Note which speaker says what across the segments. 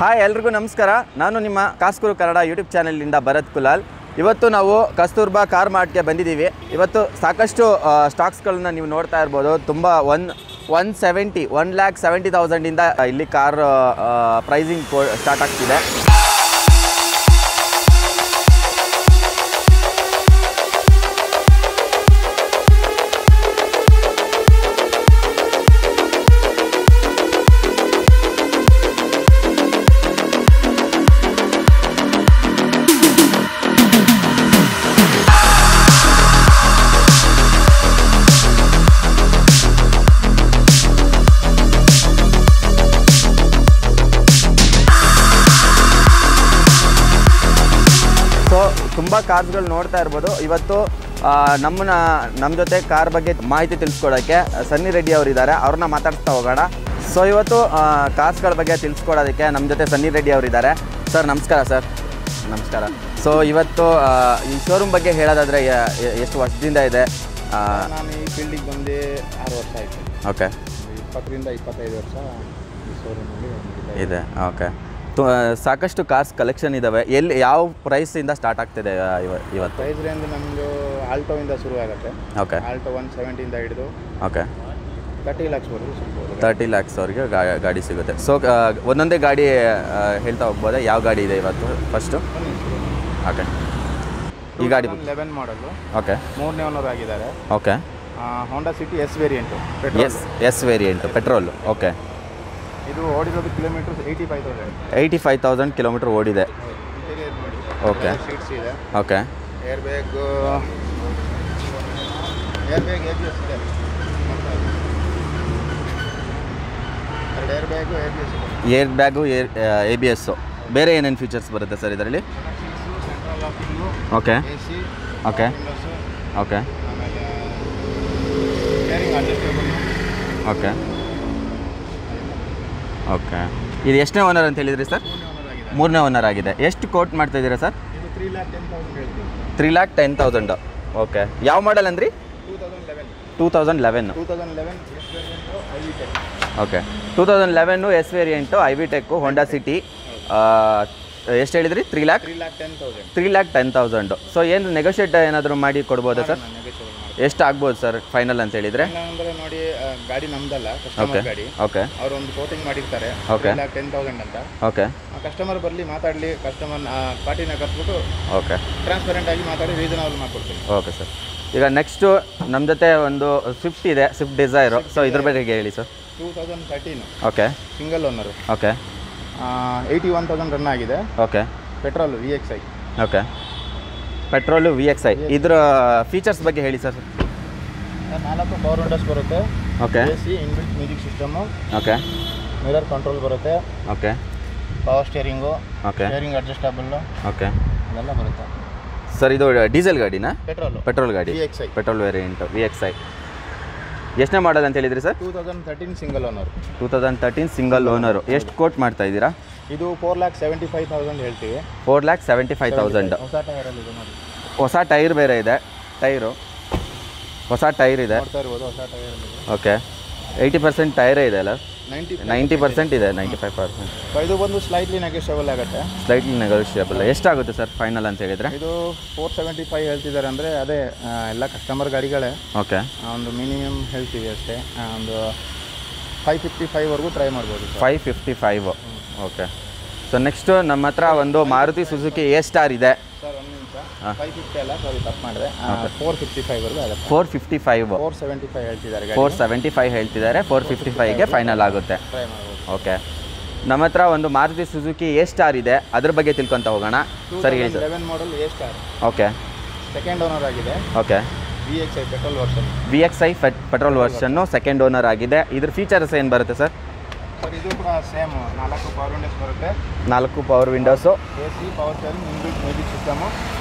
Speaker 1: Hi ಎಲ್ರಿಗೂ ನಮಸ್ಕಾರ. ನಾನು ನಿಮ್ಮ ಕಾಸ್ಕೂರು ಕನ್ನಡ ಯೂಟ್ಯೂಬ್ ಚಾನೆಲ್ನಿಂದ ಭರತ್ ಕುಲಾಲ್. ಇವತ್ತು ನಾವು ಕಸ್ತೂರ್ಬಾ ಕಾರ್ ಮಾರ್ಟ್ಗೆ ಬಂದಿದ್ದೀವಿ. ಇವತ್ತು ಸಾಕಷ್ಟು ಸ್ಟಾಕ್ಸ್ಗಳನ್ನ ನೀವು ನೋಡ್ತಾ ಇರ್ಬೋದು. ತುಂಬ 1,70,000 ಇಲ್ಲಿ ಕಾರ್ ಪ್ರೈಸಿಂಗ್ ಸ್ಟಾರ್ಟ್ ಆಗ್ತಿದೆ. ತುಂಬ ಕಾರ್ಸ್ಗಳು ನೋಡ್ತಾ ಇರ್ಬೋದು. ಇವತ್ತು ನಮ್ಮ ಜೊತೆ ಕಾರ್ ಬಗ್ಗೆ ಮಾಹಿತಿ ತಿಳಿಸ್ಕೊಡೋಕ್ಕೆ ಸನ್ನಿ ರೆಡ್ಡಿ ಅವರಿದ್ದಾರೆ. ಅವ್ರನ್ನ ಮಾತಾಡ್ಸ್ತಾ ಹೋಗೋಣ. ಸೊ ಇವತ್ತು ಕಾರ್ಸ್ಗಳ ಬಗ್ಗೆ ತಿಳಿಸ್ಕೊಡೋದಕ್ಕೆ ನಮ್ಮ ಜೊತೆ ಸನ್ನಿ ರೆಡ್ಡಿ ಅವರಿದ್ದಾರೆ. ಸರ್ ನಮಸ್ಕಾರ. ಸರ್ ನಮಸ್ಕಾರ. ಸೊ ಇವತ್ತು ಈ ಶೋರೂಮ್ ಬಗ್ಗೆ ಹೇಳೋದಾದರೆ ಎಷ್ಟು ವರ್ಷದಿಂದ ಇದೆ?
Speaker 2: ನಾನು ಈ ಫೀಲ್ಡಿಗೆ ಬಂದು 6 ವರ್ಷ ಆಯಿತು.
Speaker 1: ಓಕೆ.
Speaker 2: 20ರಿಂದ 25 ವರ್ಷ ಈ ಶೋರೂಮಲ್ಲಿ
Speaker 1: ಇದೆ. ಓಕೆ. ಸಾಕಷ್ಟು ಕಾರ್ಸ್ ಕಲೆಕ್ಷನ್ ಇದ್ದಾವೆ. ಎಲ್ಲಿ ಯಾವ ಪ್ರೈಸಿಂದ ಸ್ಟಾರ್ಟ್ ಆಗ್ತಿದೆ ಇವತ್ತು?
Speaker 2: ಪ್ರೈಸ್ ರೇಂಜ್ ನಮ್ಮದು ಆಲ್ಟೋಯಿಂದ ಶುರು ಆಗುತ್ತೆ.
Speaker 1: ಓಕೆ.
Speaker 2: ಆಲ್ಟೋ 170ಇಂದ ಹಿಡಿದು
Speaker 1: ಓಕೆ
Speaker 2: 30 ಲಕ್ಷವರೆಗೂ ಸಿಗ್ಬೋದು.
Speaker 1: 30 ಲ್ಯಾಕ್ಸ್ವರೆಗೆ ಗಾಡಿ ಸಿಗುತ್ತೆ. ಸೊ ಒಂದೊಂದೇ ಗಾಡಿ ಹೇಳ್ತಾ ಹೋಗ್ಬೋದಾ? ಯಾವ ಗಾಡಿ ಇದೆ ಇವತ್ತು ಫಸ್ಟು? ಓಕೆ. ಈ ಗಾಡಿ
Speaker 2: 11 ಮಾಡಲು.
Speaker 1: ಓಕೆ.
Speaker 2: 3ನೇ ಓನರ್ ಆಗಿದ್ದಾರೆ.
Speaker 1: Okay.
Speaker 2: Honda City S variant.
Speaker 1: S variant petrol. Okay.
Speaker 2: ಇದು ಓಡಿರೋದು ಕಿಲೋಮೀಟರ್ಸ್
Speaker 1: 85,000 ಕಿಲೋಮೀಟರ್ ಓಡಿದೆ. ಓಕೆ.
Speaker 2: ಸೀಟ್ಸ್ ಇದೆ.
Speaker 1: ಓಕೆ.
Speaker 2: ಏರ್ ಬ್ಯಾಗ್ ABS ಇದೆ. 2 ಏರ್ ಬ್ಯಾಗು ABS ಇದೆ.
Speaker 1: Airbag ABS. ಬೇರೆ ಏನೇನು ಫೀಚರ್ಸ್ ಬರುತ್ತೆ ಸರ್ ಇದರಲ್ಲಿ?
Speaker 2: Central locking.
Speaker 1: Okay.
Speaker 2: AC.
Speaker 1: Okay. Okay.
Speaker 2: ಆಮೇಲೆ ಸ್ಟೇರಿಂಗ್ ಅಡ್ಜಸ್ಟೇಬಲ್.
Speaker 1: ಓಕೆ. ಓಕೆ. ಇದು ಎಷ್ಟನೇ ಓನರ್ ಅಂತ ಹೇಳಿದ್ರಿ ಸರ್? 3ನೇ ಓನರ್ ಆಗಿದೆ. ಎಷ್ಟು ಕೋಟ್ ಮಾಡ್ತಾ ಇದ್ದೀರಾ ಸರ್?
Speaker 2: ಇದು 3,10,000 ಹೇಳ್ತೀವಿ.
Speaker 1: 3,10,000. ಓಕೆ. ಯಾವ ಮಾಡಲ್ ಅಂದ್ರಿ? 2011. Okay. 2011 S variant IV tech Honda City. ಎಷ್ಟು ಹೇಳಿದ್ರಿ? 3,10,000. ಸೊ ಏನು ನೆಗೋಷಿಯೇಟ್ ಏನಾದರೂ ಮಾಡಿ ಕೊಡ್ಬೋದಾ ಸರ್? ಎಷ್ಟು ಆಗ್ಬೋದು ಸರ್ ಫೈನಲ್ ಅಂತ ಹೇಳಿದರೆ?
Speaker 2: ಅಂದರೆ ನೋಡಿ, ಗಾಡಿ ನಮ್ದಲ್ಲ, ಕಸ್ಟಮರ್ ಗಾಡಿ.
Speaker 1: ಓಕೆ.
Speaker 2: ಅವರು ಒಂದು ಕೋಟಿಂಗ್ ಮಾಡಿರ್ತಾರೆ.
Speaker 1: ಓಕೆ.
Speaker 2: 3,10,000 ಅಂತ.
Speaker 1: ಓಕೆ.
Speaker 2: ಕಸ್ಟಮರ್ ಬರಲಿ, ಮಾತಾಡಲಿ, ಕಸ್ಟಮರ್ ಪಾರ್ಟಿನ ಕರೆಸ್ಬಿಟ್ಟು
Speaker 1: ಓಕೆ
Speaker 2: ಟ್ರಾನ್ಸ್ಪರೆಂಟ್ ಆಗಿ ಮಾತಾಡಿ ರೀಸನಬಲ್ ಮಾಡ್ಕೊಡ್ತೀನಿ.
Speaker 1: Okay sir. ಈಗ ನೆಕ್ಸ್ಟು ನಮ್ಮ ಜೊತೆ ಒಂದು ಸ್ವಿಫ್ಟ್ ಇದೆ, ಸ್ವಿಫ್ಟ್ ಡಿಸೈರು. ಸೊ ಇದ್ರ ಬಗ್ಗೆ ಹೇಳಿ sir.
Speaker 2: 2013.
Speaker 1: Okay.
Speaker 2: Single owner.
Speaker 1: Okay.
Speaker 2: 81,000 run ಆಗಿದೆ.
Speaker 1: Okay.
Speaker 2: Petrol VXI.
Speaker 1: Okay. Petrol VXI. ಇದರ ಫೀಚರ್ಸ್ ಬಗ್ಗೆ ಹೇಳಿ ಸರ್.
Speaker 2: 4 ಪವರ್ ವಿಂಡೋಸ್ ಬರುತ್ತೆ.
Speaker 1: Okay.
Speaker 2: AC inbuilt music system.
Speaker 1: Okay.
Speaker 2: Mirror control ಬರುತ್ತೆ.
Speaker 1: Okay.
Speaker 2: Power steering.
Speaker 1: Okay.
Speaker 2: Steering adjustable.
Speaker 1: Okay.
Speaker 2: ಅದೆಲ್ಲ ಬರುತ್ತೆ
Speaker 1: sir. ಇದು diesel ಗಾಡಿನಾ? ಪೆಟ್ರೋಲ್ ಗಾಡಿ.
Speaker 2: VXI.
Speaker 1: Petrol variant VXI. ಎಷ್ಟನೇ ಮಾಡೋದು ಅಂತ ಹೇಳಿದ್ರಿ sir?
Speaker 2: 2013 single owner.
Speaker 1: 2013 single owner. ಎಷ್ಟು ಕೋಟ್ ಮಾಡ್ತಾ ಇದ್ದೀರಾ?
Speaker 2: ಇದು 4,75,000 ಹೇಳ್ತೀವಿ.
Speaker 1: 4,75,000.
Speaker 2: ಹೊಸ ಟೈರಲ್ಲಿ ಇದೆ ನೋಡಿ.
Speaker 1: ಹೊಸ ಟೈರ್ ಬೇರೆ ಇದೆ. ಹೊಸ ಟೈರ್ ಇದೆ.
Speaker 2: ನೋಡ್ತಾ ಇರ್ಬೋದು, ಹೊಸ ಟೈರಲ್ಲಿ.
Speaker 1: ಓಕೆ. 80% ಟೈರೇ ಇದೆ ಅಲ್ಲ? 90% ಇದೆ. 95%.
Speaker 2: ಇದು ಬಂದು ಸ್ಲೈಟ್ಲಿ ನೆಗೋಷಿಯಬಲ್ ಆಗುತ್ತೆ.
Speaker 1: Slightly negotiable. ಎಷ್ಟಾಗುತ್ತೆ ಸರ್ ಫೈನಲ್ ಅಂತ ಹೇಳಿದರೆ?
Speaker 2: ಇದು 475 ಹೇಳ್ತಿದ್ದಾರೆ. ಅಂದರೆ ಅದೇ ಎಲ್ಲ ಕಸ್ಟಮರ್ ಗಾಡಿಗಳೇ.
Speaker 1: ಓಕೆ.
Speaker 2: ಒಂದು ಮಿನಿಮಮ್ ಹೇಳ್ತೀವಿ ಅಷ್ಟೇ. ಒಂದು 555ವರೆಗೂ ಟ್ರೈ ಮಾಡ್ಬೋದು.
Speaker 1: 555. ಓಕೆ. ಸೊ ನೆಕ್ಸ್ಟು ನಮ್ಮ ಹತ್ರ ಒಂದು ಮಾರುತಿ ಸುಜುಕಿ A ಸ್ಟಾರ್ ಇದೆ.
Speaker 2: ಸರ್ ಒಂದು ನಿಮಿಷ. 550 ಅಲ್ಲ, ಸಾರಿ ತಪ್ಪು ಮಾಡಿದೆ. 455ವರೆಗೂ ಆಗುತ್ತೆ.
Speaker 1: 455.
Speaker 2: 475 ಹೇಳ್ತಿದ್ದಾರೆ.
Speaker 1: 475 ಹೇಳ್ತಿದ್ದಾರೆ. 455ಗೆ ಫೈನಲ್ ಆಗುತ್ತೆ.
Speaker 2: ಟ್ರೈ ಮಾಡ್ಬೋದು.
Speaker 1: ಓಕೆ. ನಮ್ಮ ಹತ್ರ ಒಂದು ಮಾರುತಿ ಸುಜುಕಿ A ಸ್ಟಾರ್ ಇದೆ. ಅದ್ರ ಬಗ್ಗೆ ತಿಳ್ಕೊತ ಹೋಗೋಣ. ಸರಿ ಹೇಳಿ sir.
Speaker 2: 2011 model A star.
Speaker 1: Okay.
Speaker 2: Second owner ಆಗಿದೆ.
Speaker 1: Okay.
Speaker 2: VXI petrol version.
Speaker 1: VXI petrol version second owner ಆಗಿದೆ. ಇದ್ರ ಫೀಚರ್ಸ್ ಏನು ಬರುತ್ತೆ ಸರ್?
Speaker 2: ಸರ್ ಇದು ಕೂಡ ಸೇಮ್ 4 ಪವರ್ ವಿಂಡೋಸ್ ಬರುತ್ತೆ.
Speaker 1: 4 power windows.
Speaker 2: AC power steering inbuilt music system.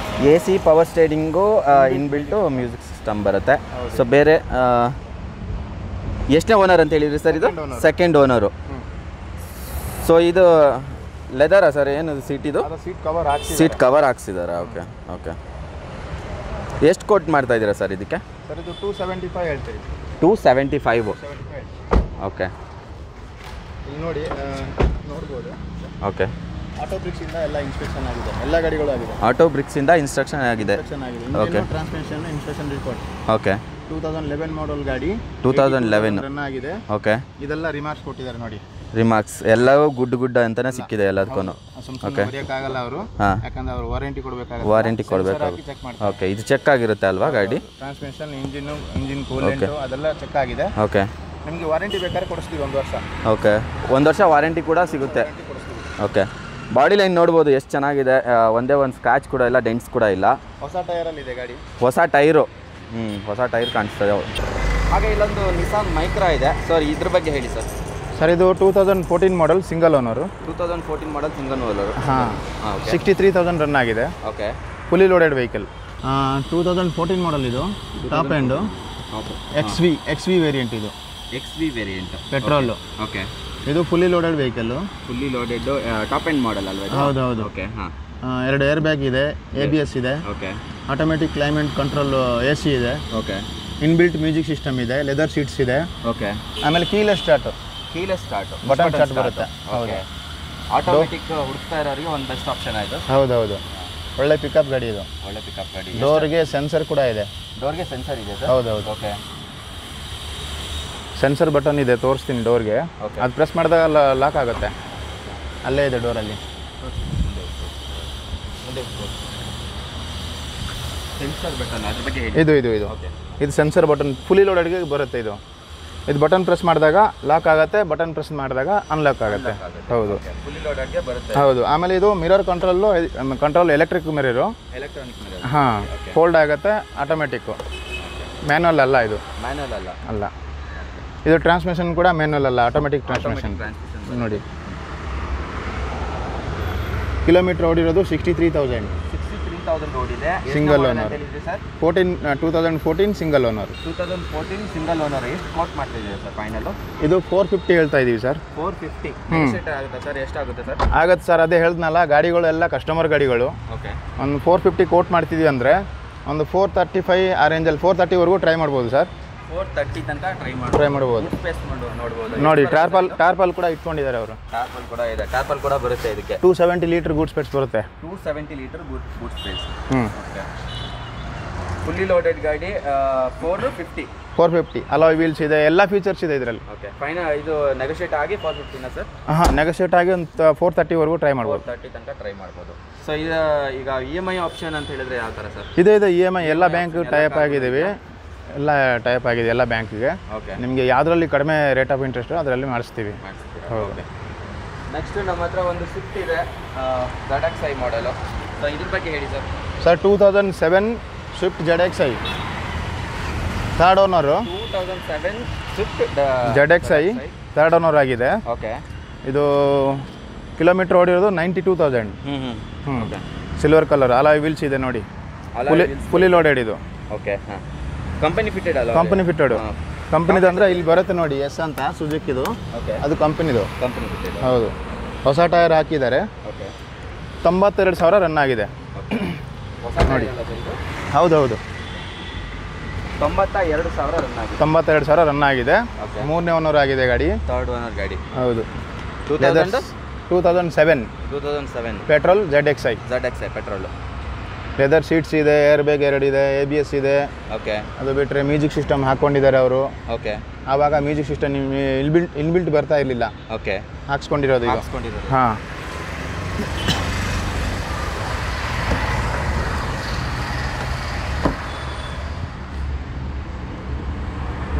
Speaker 1: AC power steering inbuilt music system ಬರುತ್ತೆ. So ಬೇರೆ ಎಷ್ಟನೇ ಓನರ್ ಅಂತ ಹೇಳಿದ್ರಿ ಸರ್? ಇದು ಸೆಕೆಂಡ್ ಓನರು. ಸೊ ಇದು ಲೆದರಾ ಸರ್? ಏನು ಸೀಟ್ ಇದು? ಸೀಟ್ ಕವರ್ ಹಾಕ್ಸಿದಾರಾ? ಓಕೆ. ಓಕೆ. ಎಷ್ಟು ಕೋಟ್ ಮಾಡ್ತಾ ಇದ್ದೀರಾ ಸರ್ ಇದಕ್ಕೆ?
Speaker 2: ಸರ್ ಇದು 275 ಹೇಳ್ತೀವಿ.
Speaker 1: 275. ಓಕೆ.
Speaker 2: ಇಲ್ಲಿ ನೋಡಿ ನೋಡ್ಬೋದು.
Speaker 1: ಓಕೆ.
Speaker 2: ಆಟೋ ಬ್ರಿಕ್ಸಿಂದ ಎಲ್ಲ ಇನ್ಸ್ಪೆಕ್ಷನ್ ಆಗಿದೆ, ಎಲ್ಲ ಗಾಡಿಗಳು ಆಗಿದೆ.
Speaker 1: ಆಟೋ ಬ್ರಿಕ್ಸಿಂದ ಇನ್ಸ್ಟ್ರಕ್ಷನ್ ಆಗಿದೆ.
Speaker 2: Okay. Transmission inspection report.
Speaker 1: Okay.
Speaker 2: 2011 ಮಾಡಲ್ ಗಾಡಿ,
Speaker 1: 2011
Speaker 2: ರನ್ ಆಗಿದೆ.
Speaker 1: ಓಕೆ.
Speaker 2: ಇದೆಲ್ಲ ರಿಮಾರ್ಕ್ಸ್ ಕೊಟ್ಟಿದ್ದಾರೆ ನೋಡಿ.
Speaker 1: ರಿಮಾರ್ಕ್ಸ್ ಎಲ್ಲವೂ ಗುಡ್ ಅಂತಾನೆ ಸಿಕ್ಕಿದೆ ಎಲ್ಲದಕ್ಕೂ.
Speaker 2: ಓಕೆ. ಬರೆಯೋಕ್ಕಾಗಲ್ಲ ಅವರು, ಯಾಕಂದ್ರೆ ಅವರು ವಾರಂಟಿ ಕೊಡಬೇಕಾಗುತ್ತೆ.
Speaker 1: ವಾರಂಟಿ ಕೊಡಬೇಕಾಗುತ್ತೆ. ಓಕೆ. ಇದು ಚೆಕ್ ಆಗಿರುತ್ತೆ ಅಲ್ವಾ ಗಾಡಿ?
Speaker 2: ಟ್ರಾನ್ಸ್ಮಿಷನ್, ಇಂಜಿನ್ ಕೂಲೆಂಟ್ ಅದೆಲ್ಲ ಚೆಕ್ ಆಗಿದೆ.
Speaker 1: ಓಕೆ.
Speaker 2: ನಿಮಗೆ ವಾರಂಟಿ ಬೇಕಾದ್ರೆ ಕೊಡಿಸ್ತೀವಿ 1 ವರ್ಷ.
Speaker 1: ಓಕೆ. 1 ವರ್ಷ ವಾರಂಟಿ ಕೂಡ ಸಿಗುತ್ತೆ. ಓಕೆ. ಬಾಡಿ ಲೈನ್ ನೋಡ್ಬೋದು ಎಷ್ಟು ಚೆನ್ನಾಗಿದೆ, ಒಂದೇ ಒಂದು ಸ್ಕ್ರಾಚ್ ಕೂಡ ಇಲ್ಲ, ಡೆಂಟ್ಸ್ ಕೂಡ ಇಲ್ಲ.
Speaker 2: ಹೊಸ ಟೈರಲ್ಲಿ ಇದೆ ಗಾಡಿ.
Speaker 1: ಹೊಸ ಟೈರು. ಹೊಸ ಟೈರ್ ಕಾಣಿಸ್ತದೆ. ಹಾಗೆ ಇಲ್ಲೊಂದು ನಿಸಾನ್ ಮೈಕ್ರಾ ಇದೆ ಸರ್, ಇದ್ರ ಬಗ್ಗೆ ಹೇಳಿ ಸರ್.
Speaker 2: ಸರ್ ಇದು 2014 model, single owner.
Speaker 1: 2014 model single owner.
Speaker 2: ಹಾಂ. 63,000 ರನ್ ಆಗಿದೆ.
Speaker 1: Okay.
Speaker 2: Fully loaded vehicle. 2014 model ಇದು, top end. X V variant ಇದು.
Speaker 1: XV variant
Speaker 2: petrol.
Speaker 1: ಓಕೆ.
Speaker 2: ಇದು fully loaded vehicle.
Speaker 1: Fully loaded top end model ಅಲ್ವಾ?
Speaker 2: ಹೌದು.
Speaker 1: Okay. ಹಾಂ.
Speaker 2: 2 air bag ಇದೆ, ABS ಇದೆ.
Speaker 1: Okay.
Speaker 2: Automatic climate control AC ಇದೆ.
Speaker 1: Okay.
Speaker 2: Inbuilt music system ಇದೆ, ಲೆದರ್ ಸೀಟ್ಸ್ ಇದೆ.
Speaker 1: ಓಕೆ.
Speaker 2: ಆಮೇಲೆ ಕೀಲೆಸ್ ಸ್ಟಾರ್ಟ್, ಬಟನ್ ಸ್ಟಾರ್ಟ್ ಬರುತ್ತೆ.
Speaker 1: ಓಕೆ. ಆಟೋಮೆಟಿಕ್ ಹುಡುಕ್ತಾ ಇರೋರಿಗೆ ಒಂದು ಬೆಸ್ಟ್ ಆಪ್ಷನ್ ಆಯಿತು.
Speaker 2: ಹೌದು. ಒಳ್ಳೆ ಪಿಕಪ್ ಗಾಡಿ ಇದು.
Speaker 1: ಒಳ್ಳೆ ಪಿಕಪ್ ಗಾಡಿ.
Speaker 2: ಡೋರ್ಗೆ ಸೆನ್ಸರ್ ಕೂಡ ಇದೆ.
Speaker 1: ಡೋರ್ಗೆ ಸೆನ್ಸರ್ ಇದೆ ಸರ್?
Speaker 2: ಹೌದು.
Speaker 1: ಓಕೆ.
Speaker 2: ಸೆನ್ಸರ್ ಬಟನ್ ಇದೆ, ತೋರಿಸ್ತೀನಿ ಡೋರ್ಗೆ. ಅದು ಪ್ರೆಸ್ ಮಾಡಿದಾಗ ಲಾಕ್ ಆಗುತ್ತೆ. ಅಲ್ಲೇ ಇದೆ ಡೋರಲ್ಲಿ.
Speaker 1: ಸೆನ್ಸರ್ ಬಟನ್ ಅದ್ರ ಬಗ್ಗೆ
Speaker 2: ಇದು ಸೆನ್ಸರ್ ಬಟನ್ ಫುಲ್ಲಿ ಲೋಡೆಡ್ಗೆ ಬರುತ್ತೆ. ಇದು ಬಟನ್ ಪ್ರೆಸ್ ಮಾಡಿದಾಗ ಲಾಕ್ ಆಗುತ್ತೆ, ಬಟನ್ ಪ್ರೆಸ್ ಮಾಡಿದಾಗ ಅನ್ಲಾಕ್ ಆಗುತ್ತೆ. ಹೌದು.
Speaker 1: ಫುಲ್ಲಿ ಲೋಡೆಡ್ಗೆ ಬರುತ್ತೆ.
Speaker 2: ಹೌದು. ಆಮೇಲೆ ಇದು mirror control electric mirror.
Speaker 1: Electronic mirror.
Speaker 2: ಹಾಂ. ಫೋಲ್ಡ್ ಆಗುತ್ತೆ, ಆಟೋಮೆಟಿಕ್ಕು. ಮ್ಯಾನ್ಯಲ್ ಅಲ್ಲ ಇದು.
Speaker 1: ಮ್ಯಾನ್ಯಲ್
Speaker 2: ಅಲ್ಲ. ಇದು ಟ್ರಾನ್ಸ್ಮಿಷನ್ ಕೂಡ ಮ್ಯಾನ್ಯಲ್ ಅಲ್ಲ, ಆಟೋಮೆಟಿಕ್ ಟ್ರಾನ್ಸ್ಮಿಷನ್. ನೋಡಿ, ಕಿಲೋಮೀಟರ್ ಓಡಿರೋದು 63,000
Speaker 1: ಓಡಿದೆ.
Speaker 2: Single owner. 2014 single owner.
Speaker 1: 2014 single owner. ಎಷ್ಟು ಕೋಟ್ ಮಾಡ್ತಿದ್ದೀವಿ ಸರ್ ಫೈನಲ್? ಇದು
Speaker 2: 450 ಹೇಳ್ತಾ ಇದ್ದೀವಿ ಸರ್.
Speaker 1: 450 ಆಗುತ್ತೆ ಸರ್? ಎಷ್ಟಾಗುತ್ತೆ ಸರ್?
Speaker 2: ಆಗುತ್ತೆ ಸರ್, ಅದೇ ಹೇಳ್ದನಲ್ಲ, ಗಾಡಿಗಳು ಎಲ್ಲ ಕಸ್ಟಮರ್ ಗಾಡಿಗಳು.
Speaker 1: ಓಕೆ.
Speaker 2: ಒಂದು 450 ಕೋಟ್ ಮಾಡ್ತಿದ್ದೀವಿ ಅಂದರೆ ಒಂದು 435 ಆ ರೇಂಜಲ್ಲಿ 430ವರೆಗೂ ಟ್ರೈ ಮಾಡ್ಬೋದು ಸರ್.
Speaker 1: 430 ತನಕ ಟ್ರೈ
Speaker 2: ಮಾಡ್ಬೋದು.
Speaker 1: ನೋಡ್ಬೋದು.
Speaker 2: ನೋಡಿ, ಟಾರ್ಪಲ್ ಕೂಡ ಇಟ್ಕೊಂಡಿದ್ದಾರೆ ಅವರು.
Speaker 1: ಟಾರ್ಪಲ್ ಕೂಡ ಇದೆ. ಟಾರ್ಪಲ್ ಕೂಡ ಬರುತ್ತೆ ಇದಕ್ಕೆ.
Speaker 2: 270 ಲೀಟರ್ ಗೂಡ್ ಸ್ಪೇಸ್ ಬರುತ್ತೆ.
Speaker 1: 270 ಲೀಟರ್ ಗೂಡ್ ಸ್ಪೇಸ್. ಓಕೆ. ಫುಲ್ಲಿ ಲೋಡೆಡ್ ಗಾಡಿ. 450
Speaker 2: ಅಲಾಯ್ ವೀಲ್ಸ್ ಇದೆ, ಎಲ್ಲ ಫೀಚರ್ಸ್ ಇದೆ ಇದರಲ್ಲಿ.
Speaker 1: ಓಕೆ. ಫೈನಲ್ ಇದು ನೆಗೋಷಿಯೇಟ್ ಆಗಿ 450ನಾ ಸರ್?
Speaker 2: ಹಾಂ, ನೆಗೋಷಿಯೇಟ್ ಆಗಿ ಒಂದು 430ವರೆಗೂ ಟ್ರೈ ಮಾಡ್ಬೋದು.
Speaker 1: 430 ತನಕ ಟ್ರೈ ಮಾಡ್ಬೋದು. ಸೊ ಈಗ EMI ಆಪ್ಷನ್ ಅಂತ ಹೇಳಿದ್ರೆ ಯಾವ ಥರ ಸರ್?
Speaker 2: ಇದೆ EMI ಎಲ್ಲ ಬ್ಯಾಂಕ್ ಟೈಪ್ ಆಗಿದ್ದೀವಿ. ಎಲ್ಲ ಬ್ಯಾಂಕಿಗೆ.
Speaker 1: ಓಕೆ.
Speaker 2: ನಿಮಗೆ ಯಾವುದರಲ್ಲಿ ಕಡಿಮೆ ರೇಟ್ ಆಫ್ ಇಂಟ್ರೆಸ್ಟ್ ಅದರಲ್ಲಿ ಮಾಡಿಸ್ತೀವಿ.
Speaker 1: ಓಕೆ. ನೆಕ್ಸ್ಟ್ ನಮ್ಮ ಹತ್ರ ಒಂದು ಸ್ವಿಫ್ಟ್ ಇದೆ, ZXi ಮಾಡಲು. ಸೊ ಇದ್ರ ಬಗ್ಗೆ ಹೇಳಿ sir.
Speaker 2: 2007 Swift ZXi, third owner.
Speaker 1: 2007 Swift
Speaker 2: ZXi third owner ಆಗಿದೆ.
Speaker 1: ಓಕೆ.
Speaker 2: ಇದು ಕಿಲೋಮೀಟರ್ ಓಡಿರೋದು 92,000.
Speaker 1: Okay.
Speaker 2: Silver colour, alloy wheels ಇದೆ ನೋಡಿ. ಫುಲ್ಲಿ ಲೋಡೆಡ್ ಇದು.
Speaker 1: ಓಕೆ. ಹಾಂ. ಕಂಪನಿ ಫಿಟೆಡ್ ಅಲ್ಲ?
Speaker 2: Company fitted. ಕಂಪನಿದು ಅಂದರೆ ಇಲ್ಲಿ ಬರುತ್ತೆ ನೋಡಿ, ಎಸ್ ಅಂತ ಸುಜುಕಿದು.
Speaker 1: ಓಕೆ.
Speaker 2: ಅದು ಕಂಪನಿದು.
Speaker 1: Company fitted.
Speaker 2: ಹೌದು. ಹೊಸ ಟೈರ್ ಹಾಕಿದ್ದಾರೆ.
Speaker 1: ಓಕೆ.
Speaker 2: 92,000 ರನ್ ಆಗಿದೆ ನೋಡಿ. ಹೌದು.
Speaker 1: 92,000 ರನ್ ಆಗಿದೆ.
Speaker 2: 92,000 ರನ್ ಆಗಿದೆ. 3ನೇ ಓನರ್ ಆಗಿದೆ ಗಾಡಿ.
Speaker 1: ಥರ್ಡ್ ಓನರ್ ಗಾಡಿ.
Speaker 2: ಹೌದು.
Speaker 1: 2007
Speaker 2: petrol ZXi
Speaker 1: petrol.
Speaker 2: Leather seats ಇದೆ, ಏರ್ ಬ್ಯಾಗ್ 2 ಇದೆ, ABS ಇದೆ.
Speaker 1: ಓಕೆ.
Speaker 2: ಅದು ಬಿಟ್ಟರೆ ಮ್ಯೂಸಿಕ್ ಸಿಸ್ಟಮ್ ಹಾಕ್ಕೊಂಡಿದ್ದಾರೆ ಅವರು.
Speaker 1: ಓಕೆ.
Speaker 2: ಆವಾಗ ಮ್ಯೂಸಿಕ್ ಸಿಸ್ಟಮ್ ಇನ್ಬಿಲ್ಟ್ ಬರ್ತಾ ಇರಲಿಲ್ಲ.
Speaker 1: ಓಕೆ.
Speaker 2: ಹಾಕ್ಸ್ಕೊಂಡಿರೋದು ಈಗ. ಹಾಂ.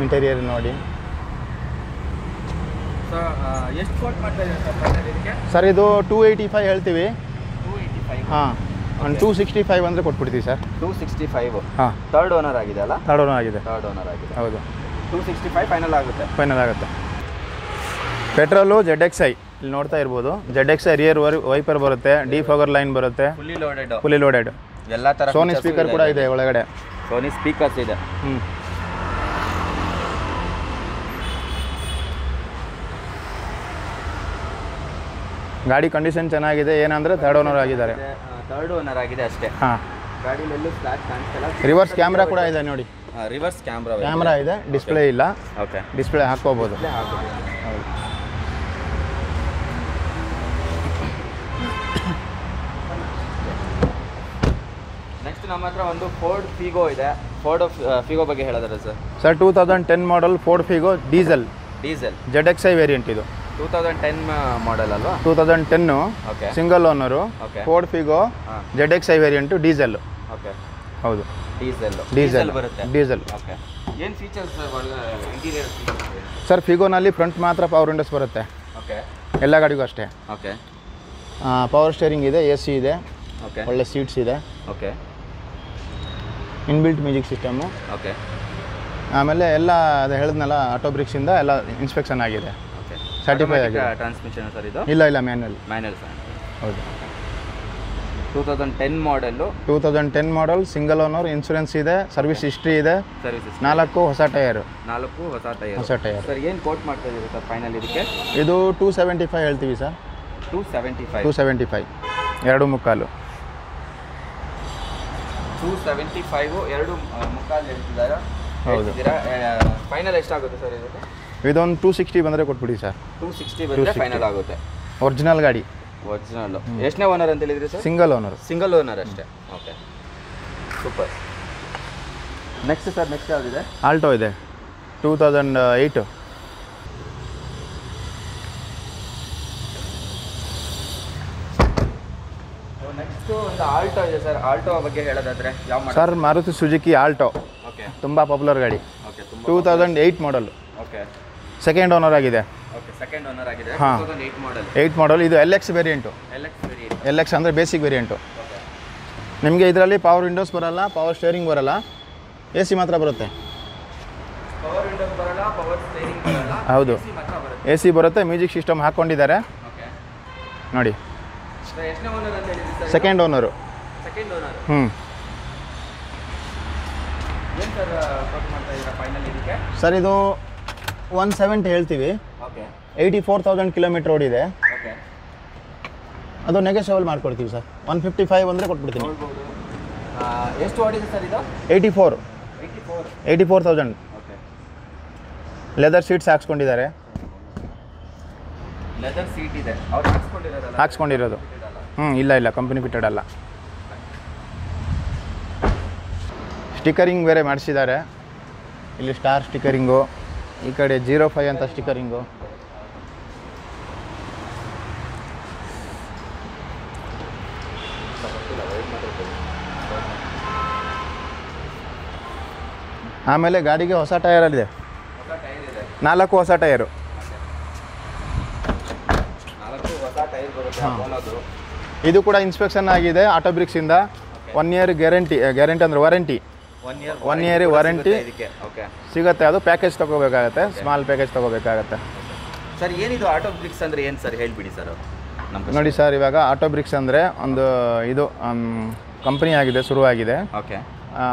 Speaker 2: ಇಂಟೀರಿಯರ್ ನೋಡಿ.
Speaker 1: ಎಷ್ಟು ಕೋಟ್ ಮಾಡ್ತಾ ಇದ್ದೀರಾ
Speaker 2: ಸರ್? ಇದು 285 ಹೇಳ್ತೀವಿ.
Speaker 1: 285.
Speaker 2: ಹಾಂ. ಒಂದು 265 ಅಂದರೆ ಕೊಟ್ಬಿಡ್ತೀವಿ ಸರ್.
Speaker 1: 265.
Speaker 2: ಹಾಂ.
Speaker 1: ಥರ್ಡ್ ಓನರ್ ಆಗಿದೆ ಅಲ್ಲ?
Speaker 2: ಥರ್ಡ್ ಓನರ್ ಆಗಿದೆ. ಹೌದು.
Speaker 1: 265 ಫೈನಲ್ ಆಗುತ್ತೆ.
Speaker 2: ಪೆಟ್ರೋಲು ZXi ಇಲ್ಲಿ ನೋಡ್ತಾ ಇರ್ಬೋದು. ZXi ರಿಯರ್ ವೈಪರ್ ಬರುತ್ತೆ, ಡಿಫಾಗರ್ ಲೈನ್ ಬರುತ್ತೆ. Fully loaded.
Speaker 1: ಎಲ್ಲ ಥರ
Speaker 2: ಸೋನಿ ಸ್ಪೀಕರ್ ಕೂಡ ಇದೆ ಒಳಗಡೆ.
Speaker 1: ಸೋನಿ ಸ್ಪೀಕರ್ಸ್ ಇದೆ.
Speaker 2: ಗಾಡಿ ಕಂಡೀಷನ್ ಚೆನ್ನಾಗಿದೆ. ಏನಂದರೆ ಥರ್ಡ್ ಓನರ್ ಆಗಿದ್ದಾರೆ.
Speaker 1: ಅಷ್ಟೇ.
Speaker 2: ಹಾಂ.
Speaker 1: ಗಾಡಿಲೆಲ್ಲೂ ಸ್ಕ್ರಾಚ್ ಕಾಣಿಸ್ತಿಲ್ಲ.
Speaker 2: ರಿವರ್ಸ್ ಕ್ಯಾಮ್ರಾ ಕೂಡ ಇದೆ ನೋಡಿ.
Speaker 1: ರಿವರ್ಸ್ ಕ್ಯಾಮ್ರಾ
Speaker 2: ಇದೆ. ಡಿಸ್ಪ್ಲೇ ಇಲ್ಲ.
Speaker 1: ಓಕೆ.
Speaker 2: ಡಿಸ್ಪ್ಲೇ ಹಾಕ್ಕೋಬೋದು.
Speaker 1: ಹೌದು. ನಮ್ಮ ಹತ್ರ ಒಂದು ಫೋರ್ಡ್ ಫಿಗೋ ಇದೆ. ಫೋರ್ಡ್ ಫಿಗೋ ಬಗ್ಗೆ ಹೇಳೋದಾರೆ sir?
Speaker 2: Sir 2010 model Ford Figo diesel ZXi variant ಇದು.
Speaker 1: 2010 ಮಾಡೆಲ್ ಅಲ್ವಾ?
Speaker 2: 2010
Speaker 1: okay.
Speaker 2: Single owner Ford Figo ZXi variant diesel.
Speaker 1: Okay.
Speaker 2: ಹೌದು,
Speaker 1: ಡೀಸೆಲ್ ಬರುತ್ತೆ.
Speaker 2: ಡೀಸೆಲ್.
Speaker 1: ಓಕೆ. ಏನು ಫೀಚರ್ಸ್ ಇಂಟೀರಿಯರ್
Speaker 2: ಸರ್ ಫಿಗೋನಲ್ಲಿ ಫ್ರಂಟ್ ಮಾತ್ರ ಪವರ್ ವಿಂಡೋಸ್ ಬರುತ್ತೆ.
Speaker 1: ಓಕೆ.
Speaker 2: ಎಲ್ಲ ಗಾಡಿಗೂ ಅಷ್ಟೇ.
Speaker 1: ಓಕೆ.
Speaker 2: ಪವರ್ ಸ್ಟೇರಿಂಗ್ ಇದೆ, AC ಇದೆ,
Speaker 1: ಓಕೆ.
Speaker 2: ಒಳ್ಳೆ ಸೀಟ್ಸ್ ಇದೆ,
Speaker 1: okay.
Speaker 2: Inbuilt music system.
Speaker 1: Okay.
Speaker 2: ಆಮೇಲೆ ಎಲ್ಲ ಅದು ಹೇಳಿದ್ನಲ್ಲ ಆಟೋ ಬ್ರಿಕ್ಸಿಂದ ಎಲ್ಲ ಇನ್ಸ್ಪೆಕ್ಷನ್ ಆಗಿದೆ,
Speaker 1: ಓಕೆ.
Speaker 2: ಸರ್ಟಿಫೈ ಆಗಿದೆ.
Speaker 1: ಟ್ರಾನ್ಸ್ಮಿಷನ್ ಸರ್ ಇದು?
Speaker 2: ಇಲ್ಲ ಮ್ಯಾನ್ಯಲ್
Speaker 1: ಸರ್.
Speaker 2: ಹೌದು.
Speaker 1: 2010 model.
Speaker 2: 2010 model single owner, insurance ಇದೆ, ಸರ್ವಿಸ್ ಹಿಸ್ಟ್ರಿ ಇದೆ, 4 ಹೊಸ ಟೈರು.
Speaker 1: 4
Speaker 2: ಹೊಸ ಟೈರ್.
Speaker 1: ಸರ್ ಏನು ಕೋಟ್ ಮಾಡ್ತಾ ಇದ್ದೀರಿ ಸರ್ ಫೈನಲ್ ಇದಕ್ಕೆ?
Speaker 2: ಇದು 275 ಹೇಳ್ತೀವಿ ಸರ್. 275 2 ಮುಕ್ಕಾಲು.
Speaker 1: 275 2 ಮುಕ್ಕಾಲು ಹೇಳ್ತಿದ್ದಾರೆ.
Speaker 2: ಹೌದು.
Speaker 1: ಫೈನಲ್ ಎಷ್ಟಾಗುತ್ತೆ ಸರ್ ಇದಕ್ಕೆ?
Speaker 2: ಇದೊಂದು 260 ಬಂದರೆ ಕೊಟ್ಬಿಡಿ ಸರ್.
Speaker 1: 260 ಬಂದರೆ ಫೈನಲ್ ಆಗುತ್ತೆ.
Speaker 2: ಒರಿಜಿನಲ್ ಗಾಡಿ.
Speaker 1: ಒರಿಜಿನಲ್. ಎಷ್ಟನೇ ಓನರ್ ಅಂತ ಹೇಳಿದ್ರಿ sir?
Speaker 2: Single owner.
Speaker 1: Single owner ಅಷ್ಟೇ. Okay, super. Next sir, next ಯಾವುದಿದೆ?
Speaker 2: ಆಲ್ಟೋ ಇದೆ 2008.
Speaker 1: ನೆಕ್ಸ್ಟು ಒಂದು ಆಲ್ಟೋ ಇದೆ ಸರ್. ಆಲ್ಟೋ ಬಗ್ಗೆ ಹೇಳೋದಾದ್ರೆ ಯಾವ model
Speaker 2: sir? Maruti Suzuki Alto.
Speaker 1: Okay.
Speaker 2: ತುಂಬ ಪಾಪ್ಯುಲರ್ ಗಾಡಿ.
Speaker 1: ಓಕೆ.
Speaker 2: 2008 ಮಾಡಲ್.
Speaker 1: ಓಕೆ.
Speaker 2: ಸೆಕೆಂಡ್ ಓನರ್ ಆಗಿದೆ.
Speaker 1: ಓಕೆ, ಸೆಕೆಂಡ್ ಓನರ್ ಆಗಿದೆ.
Speaker 2: ಹಾಂ.
Speaker 1: 2008 ಮಾಡಲ್.
Speaker 2: 8 ಮಾಡಲ್. ಇದು LX ವೇರಿಯಂಟು. LX ಅಂದರೆ ಬೇಸಿಕ್ ವೇರಿಯಂಟು.
Speaker 1: ಓಕೆ.
Speaker 2: ನಿಮಗೆ ಇದರಲ್ಲಿ ಪವರ್ ವಿಂಡೋಸ್ ಬರಲ್ಲ, ಪವರ್ ಸ್ಟೇರಿಂಗ್ ಬರಲ್ಲ, AC ಮಾತ್ರ ಬರುತ್ತೆ.
Speaker 1: ಪವರ್ ವಿಂಡೋಸ್ ಬರಲ್ಲ, ಪವರ್ ಸ್ಟೇರಿಂಗ್ ಬರಲ್ಲ.
Speaker 2: ಹೌದು,
Speaker 1: AC ಮಾತ್ರ ಬರುತ್ತೆ.
Speaker 2: AC ಬರುತ್ತೆ, ಮ್ಯೂಸಿಕ್ ಸಿಸ್ಟಮ್ ಹಾಕ್ಕೊಂಡಿದ್ದಾರೆ
Speaker 1: ಓಕೆ.
Speaker 2: ನೋಡಿ.
Speaker 1: ಸರ್ ಎಷ್ಟನೇ ಓನರ್ ಅಂತ ಹೇಳಿದ್ರಿ sir?
Speaker 2: Second owner.
Speaker 1: Second owner.
Speaker 2: ಏನು
Speaker 1: ಸರ್ ಕೋಟ್ ಮಾಡ್ತಾ ಇದ್ದೀರಾ ಫೈನಲ್ ಇದಕ್ಕೆ?
Speaker 2: ಸರ್ ಇದು 170 ಹೇಳ್ತೀವಿ.
Speaker 1: ಓಕೆ.
Speaker 2: 84,000 ಕಿಲೋಮೀಟರ್ ಓಡಿದೆ.
Speaker 1: ಓಕೆ.
Speaker 2: ಅದು ನೆಗೋಷಿಯಬಲ್ ಮಾಡ್ಕೊಡ್ತೀವಿ ಸರ್. 155 ಅಂದರೆ ಕೊಟ್ಬಿಡ್ತೀನಿ.
Speaker 1: ನೋಡ್ಬೋದು. ಎಷ್ಟು ಓಡಿದೆ ಸರ್ ಇದು?
Speaker 2: 84,000.
Speaker 1: ಓಕೆ.
Speaker 2: ಲೆದರ್ ಸೀಟ್ಸ್ ಹಾಕ್ಸ್ಕೊಂಡಿದ್ದಾರೆ.
Speaker 1: ಲೆದರ್ ಸೀಟ್ ಇದೆ. ಅವ್ರು
Speaker 2: ಹಾಕ್ಸ್ಕೊಂಡಿರೋದು. ಇಲ್ಲ ಕಂಪನಿ ಫಿಟೆಡ್ ಅಲ್ಲ. ಸ್ಟಿಕರಿಂಗ್ ಬೇರೆ ಮಾಡಿಸಿದ್ದಾರೆ. ಇಲ್ಲಿ ಸ್ಟಾರ್ ಸ್ಟಿಕರಿಂಗು, ಈ ಕಡೆ 05 ಅಂತ ಸ್ಟಿಕರಿಂಗು. ಆಮೇಲೆ ಗಾಡಿಗೆ ಹೊಸ ಟೈರಲ್ಲಿದೆ. 4 ಹೊಸ ಟೈರು.
Speaker 1: 4 ಹೊಸ ಟೈರ್ ಬರುತ್ತೆ.
Speaker 2: ಇದು ಕೂಡ ಇನ್ಸ್ಪೆಕ್ಷನ್ ಆಗಿದೆ ಆಟೋ ಬ್ರಿಕ್ಸಿಂದ. 1 ಇಯರ್ ಗ್ಯಾರಂಟಿ ಅಂದರೆ ವಾರಂಟಿ. 1 ಇಯರ್ ವಾರಂಟಿ ಸಿಗುತ್ತೆ. ಅದು ಪ್ಯಾಕೇಜ್ ತೊಗೋಬೇಕಾಗತ್ತೆ, ಸ್ಮಾಲ್ ಪ್ಯಾಕೇಜ್ ತೊಗೋಬೇಕಾಗತ್ತೆ.
Speaker 1: ಸರ್ ಏನಿದು ಆಟೋ ಬ್ರಿಕ್ಸ್ ಅಂದರೆ ಏನು ಸರ್ ಹೇಳ್ಬಿಡಿ ಸರ್.
Speaker 2: ನೋಡಿ ಸರ್, ಇವಾಗ ಆಟೋ ಬ್ರಿಕ್ಸ್ ಅಂದರೆ ಒಂದು ಇದು ಕಂಪ್ನಿ ಆಗಿದೆ, ಶುರುವಾಗಿದೆ.
Speaker 1: ಓಕೆ.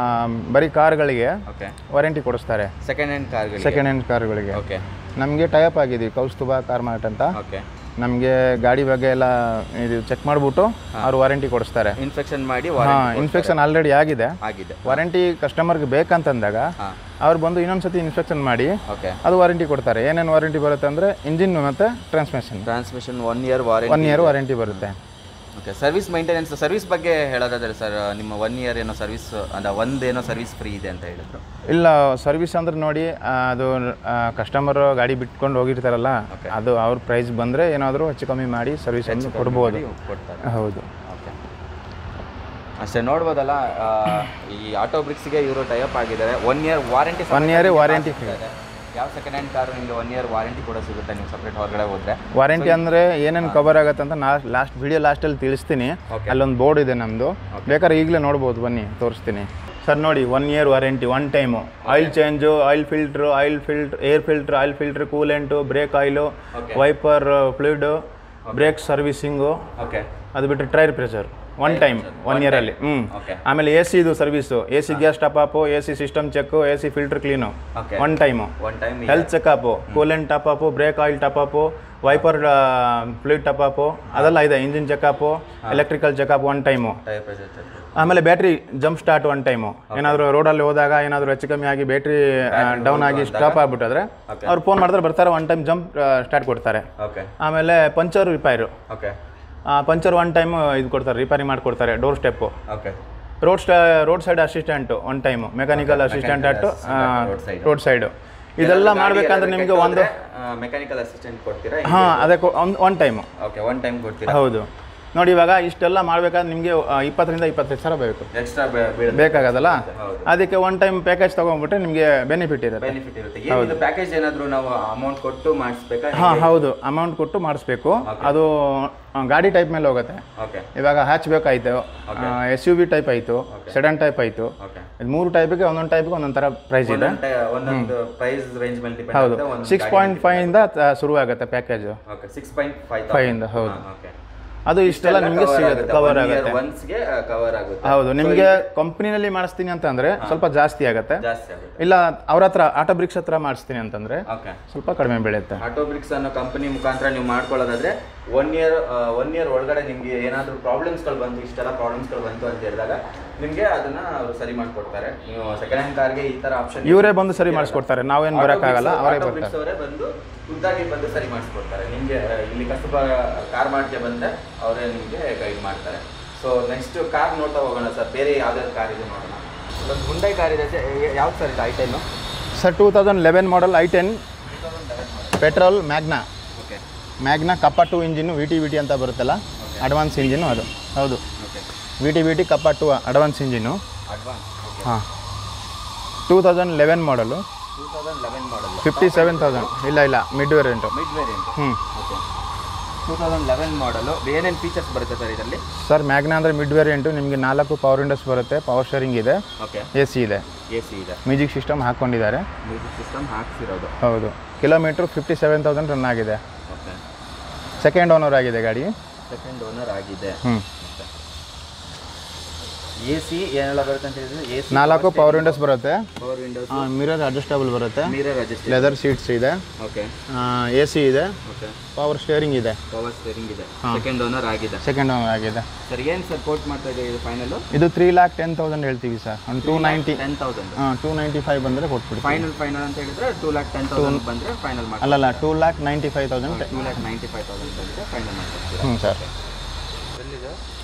Speaker 2: ಬರೀ ಕಾರ್ಗಳಿಗೆ
Speaker 1: ಓಕೆ
Speaker 2: ವಾರಂಟಿ ಕೊಡಿಸ್ತಾರೆ.
Speaker 1: ಸೆಕೆಂಡ್ ಹ್ಯಾಂಡ್ ಕಾರ್ಗಳಿಗೆ.
Speaker 2: ಓಕೆ. ನಮಗೆ ಟೈಪ್ ಆಗಿದ್ದೀವಿ ಕೌಸ್ತುಭ ಕಾರ್ ಮಾರ್ಟ್ ಅಂತ.
Speaker 1: ಓಕೆ.
Speaker 2: ನಮಗೆ ಗಾಡಿ ಬಗ್ಗೆ ಎಲ್ಲ ಇದು ಚೆಕ್ ಮಾಡಿಬಿಟ್ಟು ಅವ್ರು ವಾರಂಟಿ ಕೊಡಿಸ್ತಾರೆ.
Speaker 1: ಇನ್ಸ್ಪೆಕ್ಷನ್ ಮಾಡಿ.
Speaker 2: ಇನ್ಸ್ಪೆಕ್ಷನ್ ಆಲ್ರೆಡಿ ಆಗಿದೆ. ವಾರಂಟಿ ಕಸ್ಟಮರ್ಗೆ ಬೇಕಂತಂದಾಗ ಅವ್ರು ಬಂದು ಇನ್ನೊಂದ್ಸತಿ ಇನ್ಸ್ಪೆಕ್ಷನ್ ಮಾಡಿ ಅದು ವಾರಂಟಿ ಕೊಡ್ತಾರೆ. ಏನೇನು ವಾರಂಟಿ ಬರುತ್ತೆ ಅಂದರೆ ಇಂಜಿನ್ ಮತ್ತು ಟ್ರಾನ್ಸ್ಮಿಷನ್
Speaker 1: 1 ಇಯರ್
Speaker 2: ವಾರಂಟಿ ಬರುತ್ತೆ.
Speaker 1: ಓಕೆ. ಸರ್ವಿಸ್ ಮೇಂಟೆನೆನ್ಸ್, ಸರ್ವಿಸ್ ಬಗ್ಗೆ ಹೇಳೋದಾದ್ರೆ ಸರ್, ನಿಮ್ಮ 1 ಇಯರ್ ಏನೋ ಸರ್ವಿಸ್ ಅಂದರೆ ಒಂದೇನೋ ಸರ್ವಿಸ್ ಫ್ರೀ ಇದೆ ಅಂತ ಹೇಳಿದ್ರು.
Speaker 2: ಇಲ್ಲ, ಸರ್ವಿಸ್ ಅಂದ್ರೆ ನೋಡಿ, ಅದು ಕಸ್ಟಮರು ಗಾಡಿ ಬಿಟ್ಕೊಂಡು ಹೋಗಿರ್ತಾರಲ್ಲ, ಅದು ಅವ್ರ ಪ್ರೈಸ್ ಬಂದರೆ ಏನಾದರೂ ಹೆಚ್ಚು ಕಮ್ಮಿ ಮಾಡಿ ಸರ್ವಿಸ್ ಅನ್ನು ಕೊಡ್ಬೋದು. ಹೌದು.
Speaker 1: ಓಕೆ, ಅಷ್ಟೇ. ನೋಡ್ಬೋದಲ್ಲ, ಈ ಆಟೋ ಬ್ರಿಕ್ಸ್ಗೆ ಇವರು ಟೈಅಪ್ ಆಗಿದ್ದಾರೆ. 1 year warranty.
Speaker 2: 1 year warranty free.
Speaker 1: ಯಾವ ಸೆಕೆಂಡ್ ಹ್ಯಾಂಡ್ ಕಾರು ನಿಮಗೆ 1 ಇಯರ್ ವಾರಂಟಿ ಕೂಡ ಸಿಗುತ್ತೆ ನೀವು ಸಪ್ರೇಟ್ ಹೊರಗಡೆ ಹೋದರೆ.
Speaker 2: ವಾರಂಟಿ ಅಂದರೆ ಏನೇನು ಕವರ್ ಆಗುತ್ತೆ ಅಂತ ವಿಡಿಯೋ ಲಾಸ್ಟಲ್ಲಿ ತಿಳಿಸ್ತೀನಿ. ಅಲ್ಲೊಂದು ಬೋರ್ಡ್ ಇದೆ ನಮ್ಮದು, ಬೇಕಾದ್ರೆ ಈಗಲೇ ನೋಡ್ಬೋದು, ಬನ್ನಿ ತೋರಿಸ್ತೀನಿ. ಸರ್ ನೋಡಿ, 1 year warranty, 1 time. Oil change, oil filter, air filter, oil filter, coolant, brake oil, wiper fluid, brake servicing.
Speaker 1: Okay.
Speaker 2: ಅದು ಬಿಟ್ಟರೆ ಟೈರ್ ಪ್ರೆಷರ್ 1 ಟೈಮ್ 1 ಇಯರಲ್ಲಿ. ಆಮೇಲೆ AC ಇದು service, AC gas top, AC system cheque, AC filter clean 1 time. Health checkup, coolant top, break oil top, wiper fluid top, ಅದೆಲ್ಲ ಇದೆ. Engine checkup, electrical checkup 1 time. ಆಮೇಲೆ battery jump start 1 time. ಏನಾದರೂ ರೋಡಲ್ಲಿ ಹೋದಾಗ ಏನಾದರೂ ಹೆಚ್ಚು ಕಮ್ಮಿ ಆಗಿ ಬ್ಯಾಟ್ರಿ ಡೌನ್ ಆಗಿ ಸ್ಟಾಪ್ ಆಗಿಬಿಟ್ಟಿದ್ರೆ ಅವ್ರು ಫೋನ್ ಮಾಡಿದ್ರೆ ಬರ್ತಾರೆ, 1 ಟೈಮ್ ಜಂಪ್ ಸ್ಟಾರ್ಟ್ ಕೊಡ್ತಾರೆ. ಆಮೇಲೆ ಪಂಚರ್ ರಿಪೈರು, ಪಂಚರ್ 1 ಟೈಮ್ ಇದು ಕೊಡ್ತಾರೆ, ರಿಪೇರಿ ಮಾಡಿಕೊಡ್ತಾರೆ, door step. Road side assistant one time, mechanical assistant at road side. ಇದೆಲ್ಲ ಮಾಡಬೇಕಂದ್ರೆ ನಿಮಗೆ ಒಂದು
Speaker 1: ಮೆಕ್ಯಾನಿಕಲ್ ಅಸಿಸ್ಟೆಂಟ್ ಕೊಡ್ತೀರಾ?
Speaker 2: ಹಾಂ, ಅದೇ one time.
Speaker 1: Okay, one time ಕೊಡ್ತೀರಾ?
Speaker 2: ಹೌದು. ನೋಡಿ, ಇವಾಗ ಇಷ್ಟೆಲ್ಲ ಮಾಡಬೇಕಾದ್ರೆ ನಿಮಗೆ 20 ರಿಂದ 25 ಸಾವಿರ ಬೇಕು,
Speaker 1: ಎಕ್ಸ್ಟ್ರಾ
Speaker 2: ಬೇಕಾಗದಲ್ಲ. ಅದಕ್ಕೆ ಒನ್ ಟೈಮ್ ಪ್ಯಾಕೇಜ್ ತೊಗೊಂಡ್ಬಿಟ್ರೆ ನಿಮಗೆ ಬೆನಿಫಿಟ್ ಇರುತ್ತೆ.
Speaker 1: ಹೌದು. ಪ್ಯಾಕೇಜ್ ಏನಾದರೂ ನಾವು ಅಮೌಂಟ್ ಕೊಟ್ಟು ಮಾಡಿಸ್ಬೇಕಾ?
Speaker 2: ಹಾಂ, ಹೌದು, ಅಮೌಂಟ್ ಕೊಟ್ಟು ಮಾಡಿಸ್ಬೇಕು. ಅದು ಗಾಡಿ ಟೈಪ್ ಮೇಲೆ ಹೋಗುತ್ತೆ. ಇವಾಗ ಹ್ಯಾಚ್ ಬೇಕಾಯಿತು, SUV ಟೈಪ್ ಆಯಿತು, ಸೆಡನ್ ಟೈಪ್ ಆಯಿತು. ಇದು 3 ಟೈಪಿಗೆ ಒಂದೊಂದು ಥರ ಪ್ರೈಸ್ ಇದೆ. ಹೌದು, 6.5 ಇಂದ ಶುರುವಾಗುತ್ತೆ ಪ್ಯಾಕೇಜು. 6.5 ಇಂದ. ಹೌದು, ಅದು ಇಷ್ಟೆಲ್ಲ ನಿಮಗೆ ಸಿಗುತ್ತೆ, ಕವರ್ ಆಗುತ್ತೆ. ಹೌದು, ನಿಮಗೆ ಕಂಪ್ನಿನಲ್ಲಿ ಮಾಡಿಸ್ತೀನಿ ಅಂತಂದ್ರೆ ಸ್ವಲ್ಪ ಜಾಸ್ತಿ ಆಗುತ್ತೆ. ಇಲ್ಲ ಅವ್ರ ಹತ್ರ ಆಟೋ ಬ್ರಿಕ್ಸ್ ಹತ್ರ ಮಾಡಿಸ್ತೀನಿ ಅಂತಂದ್ರೆ ಸ್ವಲ್ಪ ಕಡಿಮೆ ಬೀಳುತ್ತೆ.
Speaker 1: ಆಟೋ ಬ್ರಿಕ್ಸ್ ಅನ್ನೋ ಕಂಪನಿ ಮುಖಾಂತರ ನೀವು ಮಾಡ್ಕೊಳ್ಳೋದಾದ್ರೆ ಒನ್ ಇಯರ್ ಒಳಗಡೆ ನಿಮಗೆ ಏನಾದರೂ ಪ್ರಾಬ್ಲಮ್ಸ್ಗಳು ಬಂತು, ಇಷ್ಟೆಲ್ಲ ಪ್ರಾಬ್ಲಮ್ಸ್ಗಳು ಬಂತು ಅಂತ ಹೇಳಿದಾಗ ನಿಮಗೆ ಅದನ್ನ ಅವರು ಸರಿ ಮಾಡಿಕೊಡ್ತಾರೆ. ನೀವು ಸೆಕೆಂಡ್ ಹ್ಯಾಂಡ್ ಕಾರ್ಗೆ ಈ ಥರ ಆಪ್ಷನ್
Speaker 2: ಇವರೇ ಬಂದು ಸರಿ ಮಾಡಿಸ್ಕೊಡ್ತಾರೆ, ನಾವೇನು ಬರೋಕ್ಕಾಗಲ್ಲ, ಅವರೇ ಬರ್ತಾರೆ.
Speaker 1: ಅವರೇ ಬಂದು ಖುದ್ದಾಗಿ ಬಂದು ಸರಿ ಮಾಡಿಸ್ಕೊಡ್ತಾರೆ. ನಿಮಗೆ ಇಲ್ಲಿ ಕಸ್ತೂರ್ಬ ಕಾರ್ ಮಾರ್ಟ್ಗೆ ಬಂದರೆ ಅವರೇ ನಿಮಗೆ ಗೈಡ್ ಮಾಡ್ತಾರೆ. ಸೊ ನೆಕ್ಸ್ಟ್ ಕಾರ್ ನೋಡ್ತಾ ಹೋಗೋಣ ಸರ್. ಬೇರೆ ಯಾವ್ದಾದ್ರು ಕಾರ್ ಇದೆ ನೋಡೋಣ. ಒಂದು ಹುಂಡೈ ಕಾರ್ ಇದೆ, ಯಾವ್ದು ಸರ್ ಇದು? i10
Speaker 2: ಸರ್, 2011 ಮಾಡಲ್ i10 petrol Magna.
Speaker 1: Okay,
Speaker 2: Magna ಕಪ್ಪ 2 ಇಂಜಿನ್ನು, VT ಅಂತ ಬರುತ್ತಲ್ಲ, ಅಡ್ವಾನ್ಸ್ ಇಂಜಿನು ಅದು. ಹೌದು, VT ಕಪ್ಪ 2 ಅಡ್ವಾನ್ಸ್ ಇಂಜಿನು. ಹಾಂ, 2011 ಮಾಡಲು. 57,000. ಇಲ್ಲ ಮಿಡ್ ವೇರಿಯಂಟು. ಹ್ಞೂ,
Speaker 1: 2011 ಮಾಡಲು. ಏನೇನು ಫೀಚರ್ಸ್ ಬರುತ್ತೆ ಸರ್ ಇದರಲ್ಲಿ?
Speaker 2: ಸರ್, ಮ್ಯಾಗ್ನಾ ಅಂದರೆ ಮಿಡ್ ವೇರಿಯಂಟು. ನಿಮಗೆ 4 ಪವರ್ ವಿಂಡೋಸ್ ಬರುತ್ತೆ, ಪವರ್ ಸ್ಟೇರಿಂಗ್ ಇದೆ, AC ಇದೆ, ಮ್ಯೂಸಿಕ್ ಸಿಸ್ಟಮ್ ಹಾಕ್ಕೊಂಡಿದ್ದಾರೆ.
Speaker 1: ಮ್ಯೂಸಿಕ್ ಸಿಸ್ಟಮ್ ಹಾಕ್ಸಿರೋದು.
Speaker 2: ಹೌದು. ಕಿಲೋಮೀಟ್ರ್ 57,000 ರನ್ ಆಗಿದೆ. ಸೆಕೆಂಡ್ ಓನರ್ ಆಗಿದೆ ಗಾಡಿ.
Speaker 1: ಸೆಕೆಂಡ್ ಓನರ್ ಆಗಿದೆ.
Speaker 2: ಹ್ಞೂ.
Speaker 1: AC ಏನೆಲ್ಲ ಬರುತ್ತೆ ಅಂತ ಹೇಳಿದ್ರೆ? AC
Speaker 2: 4 ಪವರ್ ವಿಂಡೋಸ್ ಬರುತ್ತೆ,
Speaker 1: ಪವರ್ ವಿಂಡೋಸ್,
Speaker 2: ಮಿರರ್ ಅಡ್ಜಸ್ಟಬಲ್ ಬರುತ್ತೆ,
Speaker 1: ಮಿರರ್ ಅಡ್ಜಸ್ಟಬಲ್,
Speaker 2: ಲೆದರ್ ಸೀಟ್ಸ್ ಇದೆ.
Speaker 1: ಓಕೆ,
Speaker 2: AC ಇದೆ, ಪವರ್ ಸ್ಟೇರಿಂಗ್ ಇದೆ.
Speaker 1: ಪವರ್ ಸ್ಟೇರಿಂಗ್ ಇದೆ. ಸೆಕೆಂಡ್ ಓನರ್ ಆಗಿದೆ.
Speaker 2: ಸೆಕೆಂಡ್ ಓನರ್ ಆಗಿದೆ.
Speaker 1: ಸರ್, ಏನು ಸರ್ ಕೋಟ್ ಮಾಡ್ತಾ ಇದೆ ಇದು ಫೈನಲ್?
Speaker 2: ಇದು 3,10,000 ಹೇಳ್ತೀವಿ ಸರ್. ಒಂದು 290,000. 295 ಬಂದರೆ ಕೊಟ್ಬಿಡಿ.
Speaker 1: ಫೈನಲ್ ಅಂತ ಹೇಳಿದ್ರೆ 2,10,000 ಬಂದರೆ ಫೈನಲ್ ಮಾಡಿ.
Speaker 2: ಅಲ್ಲಲ್ಲ, 2,95,000.
Speaker 1: 2,95,000 ಬಂದರೆ ಫೈನಲ್ ಮಾಡ್ಕೊಡ್ತೀವಿ.
Speaker 2: ಹ್ಞೂ ಸರ್.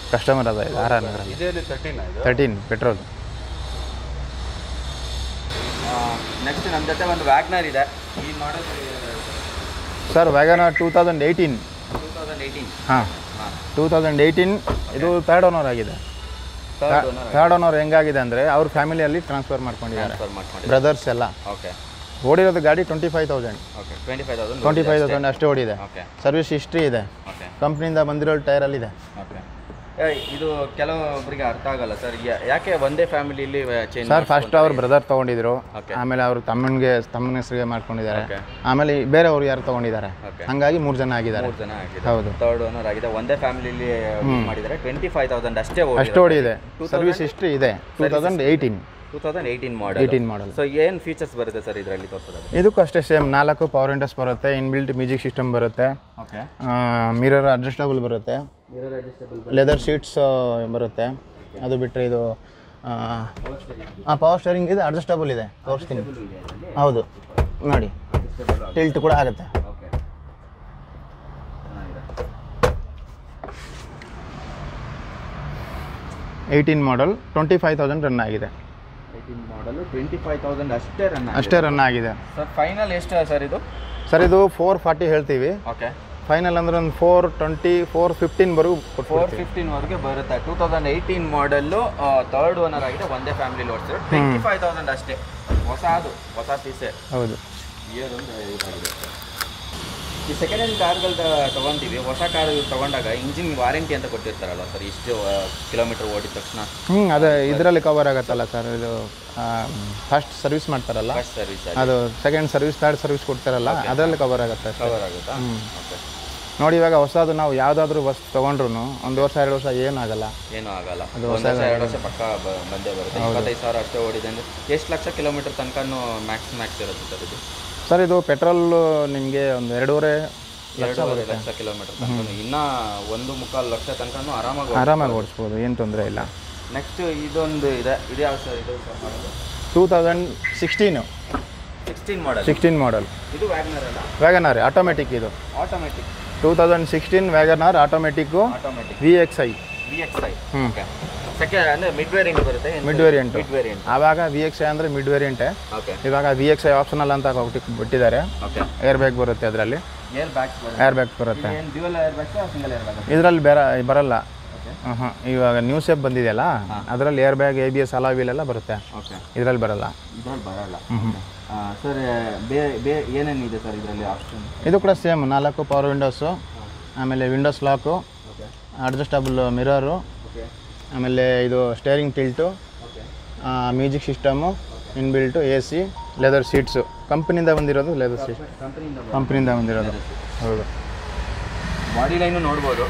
Speaker 2: ಕಸ್ಟಮರ್ ಅದ ಇದು RR ನಗರ. 13 ಪೆಟ್ರೋಲ್.
Speaker 1: ನೆಕ್ಸ್ಟ್ ನಮ್ಮ ಜೊತೆ ಒಂದು ವ್ಯಾಗ್ನರ್ ಇದೆ. ಈ ಮಾಡಲ್
Speaker 2: ಸರ್, ವ್ಯಾಗನರ್ 2018. ಹಾಂ, 2018. ಇದು ಥರ್ಡ್ ಓನರ್ ಆಗಿದೆ. ಥರ್ಡ್ ಓನರ್ ಹೆಂಗಾಗಿದೆ ಅಂದರೆ ಅವ್ರ ಫ್ಯಾಮಿಲಿಯಲ್ಲಿ ಟ್ರಾನ್ಸ್ಫರ್ ಮಾಡ್ಕೊಂಡಿದ್ದಾರೆ, ಬ್ರದರ್ಸ್ ಎಲ್ಲ.
Speaker 1: ಓಕೆ.
Speaker 2: ಓಡಿರೋದು ಗಾಡಿ 25,000. 25,000 ಅಷ್ಟೇ ಓಡಿದೆ. ಸರ್ವಿಸ್ ಹಿಸ್ಟ್ರಿ ಇದೆ, ಕಂಪ್ನಿಯಿಂದ ಬಂದಿರೋ ಟೈರಲ್ಲಿದೆ.
Speaker 1: ಇದು ಕೆಲವೊಬ್ಬರಿಗೆ ಅರ್ಥ ಆಗಲ್ಲ ಸರ್, ಯಾಕೆ ಒಂದೇ ಫ್ಯಾಮಿಲಿಯಲ್ಲಿ ಚೇಂಜ್?
Speaker 2: ಸರ್, ಫಸ್ಟ್ ಅವ್ರ ಬ್ರದರ್ ತೊಗೊಂಡಿದ್ರು, ಆಮೇಲೆ ಅವರು ತಮ್ಮನ ಹೆಸರಿಗೆ ಮಾಡ್ಕೊಂಡಿದ್ದಾರೆ, ಆಮೇಲೆ ಬೇರೆಯವ್ರು ಯಾರು ತೊಗೊಂಡಿದ್ದಾರೆ, ಹಂಗಾಗಿ 3 ಜನ ಆಗಿದ್ದಾರೆ. ಹೌದು,
Speaker 1: ಥರ್ಡ್ ಓನರ್ ಆಗಿದೆ. ಒಂದೇ ಫ್ಯಾಮಿಲಿಯಲ್ಲಿ ಮಾಡಿದ್ದಾರೆ. 25,000 ಅಷ್ಟೇ
Speaker 2: ಓಡಿದೆ. ಸರ್ವಿಸ್ ಹಿಸ್ಟ್ರಿ ಇದೆ. 2018 ಮಾಡಲ್.
Speaker 1: ಸೊ ಏನು ಫೀಚರ್ಸ್ ಬರುತ್ತೆ ಸರ್ ಇದರಲ್ಲಿ ತೋರಿಸೋದು?
Speaker 2: ಇದಕ್ಕೂ ಅಷ್ಟೇ ಸೇಮ್. 4 ಪವರ್ ವಿಂಡೋಸ್ ಬರುತ್ತೆ, ಇನ್ಬಿಲ್ಟ್ ಮ್ಯೂಸಿಕ್ ಸಿಸ್ಟಮ್ ಬರುತ್ತೆ, ಮಿರರ್ ಅಡ್ಜಸ್ಟಬಲ್ ಬರುತ್ತೆ, ಲೆದರ್ ಸೀಟ್ಸ್ ಬರುತ್ತೆ. ಅದು ಬಿಟ್ಟರೆ ಇದು ಪವರ್ ಸ್ಟೇರಿಂಗ್ ಇದೆ, ಅಡ್ಜಸ್ಟಬಲ್ ಇದೆ, ತೋರಿಸ್ತೀನಿ. ಹೌದು, ನೋಡಿ, ಟಿಲ್ಟ್ ಕೂಡ ಆಗುತ್ತೆ. 18 ಮಾಡಲ್, 25,000 ರನ್ ಆಗಿದೆ.
Speaker 1: 18 ಮಾಡಲು 25,000 ಅಷ್ಟೇ ರನ್ ಆಗಿದೆ. ಸರ್, ಫೈನಲ್ ಎಷ್ಟು ಸರ್ ಇದು?
Speaker 2: ಸರ್, ಇದು 440 ಹೇಳ್ತೀವಿ.
Speaker 1: ಓಕೆ.
Speaker 2: ಫೈನಲ್ ಅಂದ್ರೆ ಒಂದು 420, 415 ವರೆಗೂ
Speaker 1: 415 ವರೆಗೆ ಬರುತ್ತೆ. 2018 ಮಾಡಲ್ಲು, ಥರ್ಡ್ ಓನರ್ ಆಗಿದೆ, ಒಂದೇ ಫ್ಯಾಮಿಲಿ ಓಡಿಸಿದ್ರು. 25,000 ಅಷ್ಟೇ. ಹೊಸ ಪೀಸೆ.
Speaker 2: ಹೌದು.
Speaker 1: ಈ ಸೆಕೆಂಡ್ ಹ್ಯಾಂಡ್ ಕಾರ್ಗಳು ತೊಗೊಂತೀವಿ, ಹೊಸ ಕಾರ್ ತೊಗೊಂಡಾಗ ಇಂಜಿನ್ ವಾರಂಟಿ ಅಂತ ಕೊಟ್ಟಿರ್ತಾರಲ್ಲ ಸರ್, ಇಷ್ಟು ಕಿಲೋಮೀಟರ್ ಓಡಿದ ತಕ್ಷಣ?
Speaker 2: ಅದೇ ಇದರಲ್ಲಿ ಕವರ್ ಆಗುತ್ತಲ್ಲ ಸರ್. ಇದು ಫಸ್ಟ್ ಸರ್ವಿಸ್ ಮಾಡ್ತಾರಲ್ಲ, ಅದು ಸೆಕೆಂಡ್ ಸರ್ವಿಸ್, ಥರ್ಡ್ ಸರ್ವಿಸ್ ಕೊಡ್ತಾರಲ್ಲ, ಅದರಲ್ಲಿ ಕವರ್ ಆಗುತ್ತೆ. ನೋಡಿ, ಇವಾಗ ಹೊಸದು ನಾವು ಯಾವುದಾದ್ರೂ ಬಸ್ ತೊಗೊಂಡ್ರು 1 ವರ್ಷ 2 ವರ್ಷ ಏನೂ ಆಗಲ್ಲ.
Speaker 1: ಅದು 1 ವರ್ಷ 2 ವರ್ಷ ಪಕ್ಕ ಬಂದೇ ಬರುತ್ತೆ. 25,000 ಅಷ್ಟೇ ಓಡಿದೆ ಅಂದರೆ ಎಷ್ಟು ಲಕ್ಷ ಕಿಲೋಮೀಟರ್ ತನಕ ಮ್ಯಾಕ್ಸ್ ಇರುತ್ತೆ ಸರ್ ಇದು?
Speaker 2: ಸರ್, ಇದು ಪೆಟ್ರೋಲ್ ನಿಮಗೆ ಒಂದು 2.5
Speaker 1: ಲಕ್ಷ ಕಿಲೋಮೀಟರ್ ತನಕ, ಇನ್ನೂ 1.25 ಲಕ್ಷ ತನಕ
Speaker 2: ಆರಾಮಾಗಿ ಓಡಿಸ್ಬೋದು, ಏನು ತೊಂದರೆ ಇಲ್ಲ.
Speaker 1: ನೆಕ್ಸ್ಟ್ ಇದೊಂದು ಇದೆ, ಇದು ಯಾವ ಸರ್? ಇದು
Speaker 2: 2016 ಮಾಡಲ್. ಇದು ವ್ಯಾಗನರ್ ಆಟೋಮೆಟಿಕ್. ಇದು 2016 WagonR automatic, VXI
Speaker 1: VXi. Okay. Second ಅಂದರೆ ಮಿಡ್ ವೇರಿಯಂಟ್ ಬರುತ್ತೆ.
Speaker 2: Mid variant. ಆವಾಗ VXi ಅಂದರೆ ಮಿಡ್ ವೇರಿಯಂಟೇ.
Speaker 1: ಓಕೆ.
Speaker 2: ಇವಾಗ VXi ಆಪ್ಷನಲ್ ಅಂತ ಬಿಟ್ಟಿದ್ದಾರೆ.
Speaker 1: ಓಕೆ.
Speaker 2: ಏರ್ ಬ್ಯಾಗ್ ಬರುತ್ತೆ ಅದರಲ್ಲಿ. ಏರ್ ಬ್ಯಾಗ್ಸ್ ಬರುತ್ತೆ.
Speaker 1: Dual airbags single airbag?
Speaker 2: ಇದರಲ್ಲಿ ಬರಲ್ಲ. ಇವಾಗ ನ್ಯೂ ಶೇಪ್ ಬಂದಿದೆಯಲ್ಲ ಅದರಲ್ಲಿ airbag ABS alloy wheel ಎಲ್ಲ ಬರುತ್ತೆ. ಇದರಲ್ಲಿ ಬರಲ್ಲ.
Speaker 1: ಸರ್ ಏನೇನಿದೆ ಸರ್ ಇದರಲ್ಲಿ ಆಪ್ಷನ್?
Speaker 2: ಇದು ಕೂಡ ಸೇಮ್ 4 ಪವರ್ ವಿಂಡೋಸು, ಆಮೇಲೆ ವಿಂಡೋಸ್ ಲಾಕು, ಅಡ್ಜಸ್ಟಬಲ್ ಮಿರರು, ಆಮೇಲೆ ಇದು steering tilt, music system, inbuilt, AC, leather seats. ಕಂಪ್ನಿಯಿಂದ ಬಂದಿರೋದು ಲೆದರ್ ಸೀಟ್. ಕಂಪ್ನಿಯಿಂದ ಬಂದಿರೋದು. ಹೌದು.
Speaker 1: ಬಾಡಿ ಲೈನು ನೋಡ್ಬೋದು.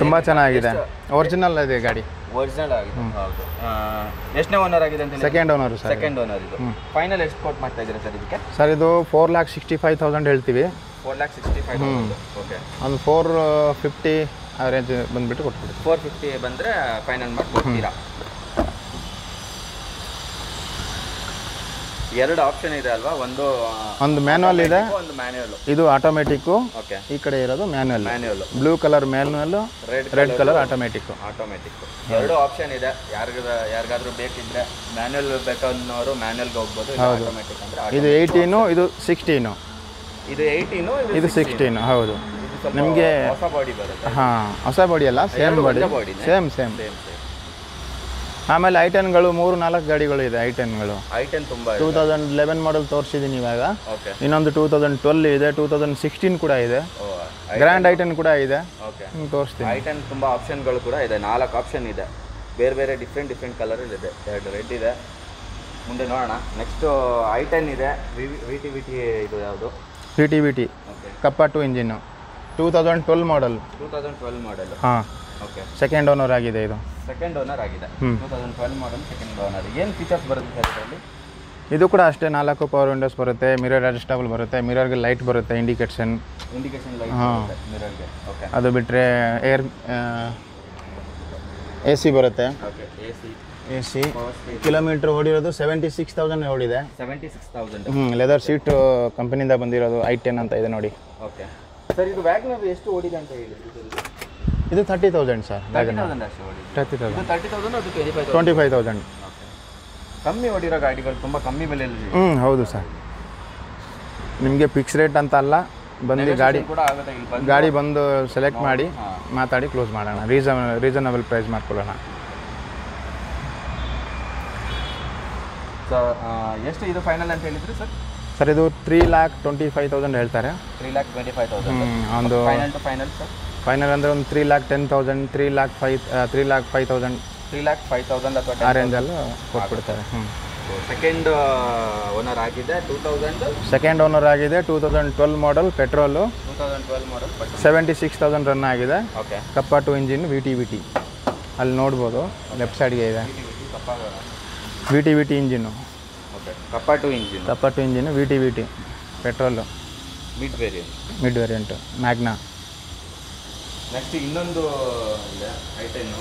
Speaker 2: ತುಂಬ ಚೆನ್ನಾಗಿದೆ. ಒರಿಜಿನಲ್ ಇದೆ ಗಾಡಿ.
Speaker 1: ಒರಿಜಿನಲ್ ಆಗಿದೆ. ಹೌದು. ಎಷ್ಟನೇ ಓನರ್ ಆಗಿದೆ ಅಂತ?
Speaker 2: Second owner sir.
Speaker 1: Second owner ಇದು. ಫೈನಲ್ ಎಷ್ಟು ಕೋಟ್ ಮಾಡ್ತಾ ಇದ್ದೀರಾ ಸರ್ ಇದಕ್ಕೆ?
Speaker 2: ಸರ್ ಇದು 4,65,000 ಹೇಳ್ತೀವಿ.
Speaker 1: 4,65,000. ಓಕೆ.
Speaker 2: ಒಂದು 450 ಆ ರೇಂಜ್ ಬಂದುಬಿಟ್ಟು ಕೊಟ್ಬಿಡ್ತೀವಿ.
Speaker 1: 450 ಬಂದರೆ ಫೈನಲ್ ಮಾಡಿ ಕೊಡ್ತೀರಾ? ಎರಡು ಆಪ್ಷನ್ ಇದೆ ಅಲ್ವಾ? ಒಂದು
Speaker 2: ಮ್ಯಾನುವಲ್ ಇದೆ,
Speaker 1: ಒಂದು ಮ್ಯಾನ್ಯುವಲ್.
Speaker 2: ಇದು ಆಟೋಮೆಟಿಕ್ಕು.
Speaker 1: ಓಕೆ.
Speaker 2: ಈ ಕಡೆ ಇರೋದು manual. Blue colour manual, red colour automatic.
Speaker 1: ಎರಡು ಆಪ್ಷನ್ ಇದೆ. ಯಾರಿಗಾದ್ರೂ ಬೇಕಿದ್ರೆ ಮ್ಯಾನ್ಯುವಲ್ ಬೇಕನ್ನೋರು ಮ್ಯಾನ್ಯುವಲ್ಗೆ ಹೋಗ್ಬೋದು. ಆಟೋಮೆಟಿಕ್ ಅಂದರೆ
Speaker 2: ಇದು 18, ಇದು 16.
Speaker 1: ಇದು 18,
Speaker 2: ಇದು 16. ಹೌದು. ನಿಮಗೆ
Speaker 1: ಹೊಸ ಬಾಡಿ ಬರುತ್ತೆ.
Speaker 2: ಹೊಸ ಬಾಡಿ ಅಲ್ಲ, ಸೇಮ್ ಬಾಡಿ. ಸೇಮ್. ಆಮೇಲೆ I10ಗಳು 3-4 ಗಾಡಿಗಳು ಇದೆ. I10ಗಳು
Speaker 1: ತುಂಬ
Speaker 2: 2011 ಮಾಡೆಲ್ ತೋರಿಸಿದ್ದೀನಿ ಇವಾಗ.
Speaker 1: ಓಕೆ.
Speaker 2: ಇನ್ನೊಂದು 2012 ಇದೆ, 2016 ಕೂಡ ಇದೆ. ಗ್ರ್ಯಾಂಡ್ I10 ಕೂಡ ಇದೆ.
Speaker 1: ಓಕೆ.
Speaker 2: ತೋರಿಸ್ತೀನಿ.
Speaker 1: I10 ತುಂಬ ಆಪ್ಷನ್ಗಳು ಕೂಡ ಇದೆ. 4 ಆಪ್ಷನ್ ಇದೆ. ಬೇರೆ ಡಿಫ್ರೆಂಟ್ ಕಲರಲ್ಲಿ ಇದೆ. 2 ರೆಡ್ ಇದೆ. ಮುಂದೆ ನೋಡೋಣ. ನೆಕ್ಸ್ಟು I10 ಇದೆ. VT ಇದು ಯಾವುದು? VT. ಓಕೆ.
Speaker 2: ಕಪ್ಪ 2 ಇಂಜಿನ್ನು, 2012 ಮಾಡೆಲ್. ಹಾಂ.
Speaker 1: ಓಕೆ.
Speaker 2: ಸೆಕೆಂಡ್ ಓನರ್ ಆಗಿದೆ ಇದು.
Speaker 1: ಸೆಕೆಂಡ್ ಓನರ್ ಆಗಿದೆ. 2012 ಮಾಡೆಲ್ ಸೆಕೆಂಡ್ ಓನರ್. ಏನು ಫೀಚರ್ಸ್ ಬರುತ್ತೆ ಸರ್ ಇದರಲ್ಲಿ?
Speaker 2: ಇದು ಕೂಡ ಅಷ್ಟೇ 4 ಪವರ್ ವಿಂಡೋಸ್ ಬರುತ್ತೆ, ಮಿರರ್ ಅಡ್ಜಸ್ಟಬಲ್ ಬರುತ್ತೆ, ಮಿರರ್ಗೆ ಲೈಟ್ ಬರುತ್ತೆ, ಇಂಡಿಕೇಷನ್
Speaker 1: ಲೈಟ್ ಮಿರರ್ಗೆ. ಓಕೆ.
Speaker 2: ಅದು ಬಿಟ್ಟರೆ AC ಬರುತ್ತೆ.
Speaker 1: ಓಕೆ.
Speaker 2: AC ಕಿಲೋಮೀಟ್ರ್ ಓಡಿರೋದು 76,000 ಓಡಿದೆ.
Speaker 1: 76,000.
Speaker 2: ಲೆದರ್ ಸೀಟ್ ಕಂಪನಿಯಿಂದ ಬಂದಿರೋದು I10 ಅಂತ ಇದೆ ನೋಡಿ.
Speaker 1: Okay sir. ಇದು ವ್ಯಾಗನರ್ ಎಷ್ಟು ಓಡಿದೆ ಅಂತ ಹೇಳಿದ್ರು?
Speaker 2: ಇದು 30,000 ಸರ್.
Speaker 1: 30,000 ಅಷ್ಟು ಓಡಿದೆ.
Speaker 2: 30,000.
Speaker 1: 30,000 ಅದು
Speaker 2: 25,000.
Speaker 1: ಕಮ್ಮಿ ಓಡಿರೋ ಗಾಡಿಗಳು ತುಂಬ ಕಮ್ಮಿ ಬೆಲೆಯಲ್ಲಿ.
Speaker 2: ಹೌದು ಸರ್. ನಿಮಗೆ ಫಿಕ್ಸ್ ರೇಟ್ ಅಂತ ಅಲ್ಲ, ಬಂದು ಗಾಡಿ ಬಂದು ಸೆಲೆಕ್ಟ್ ಮಾಡಿ ಮಾತಾಡಿ ಕ್ಲೋಸ್ ಮಾಡೋಣ. ರೀಸನಬಲ್ ಪ್ರೈಸ್ ಮಾಡ್ಕೊಳ್ಳೋಣ.
Speaker 1: ಎಷ್ಟು ಇದು ಫೈನಲ್ ಅಂತ ಹೇಳಿದ್ರಿ ಸರ್?
Speaker 2: ಸರ್ ಇದು 3,25,000 ಹೇಳ್ತಾರೆ.
Speaker 1: 3,25,000.
Speaker 2: ಒಂದು
Speaker 1: final to final sir?
Speaker 2: Final ಅಂದರೆ ಒಂದು 3,10,000, 3,05,000
Speaker 1: ಅಥವಾ
Speaker 2: ಆ ರೇಂಜಲ್ಲಿ ಕೊಟ್ಬಿಡ್ತಾರೆ.
Speaker 1: ಸೆಕೆಂಡ್ ಓನರ್ ಆಗಿದೆ 2000.
Speaker 2: ಸೆಕೆಂಡ್ ಓನರ್ ಆಗಿದೆ 2012 ಮಾಡೆಲ್ ಪೆಟ್ರೋಲು.
Speaker 1: 2012 ಮಾಡೆಲ್
Speaker 2: 76,000 ರನ್ ಆಗಿದೆ.
Speaker 1: ಓಕೆ.
Speaker 2: ಕಪ್ಪ 2 ಇಂಜಿನ್ VT. ಅಲ್ಲಿ ನೋಡ್ಬೋದು ಲೆಫ್ಟ್ ಸೈಡ್ಗೆ ಇದೆ VT ಇಂಜಿನ್ನು.
Speaker 1: ಓಕೆ. ಕಪ್ಪ 2 engine
Speaker 2: VT petrol.
Speaker 1: Mid
Speaker 2: variant Magna.
Speaker 1: Next ಇನ್ನೊಂದು ಇದೆ I10.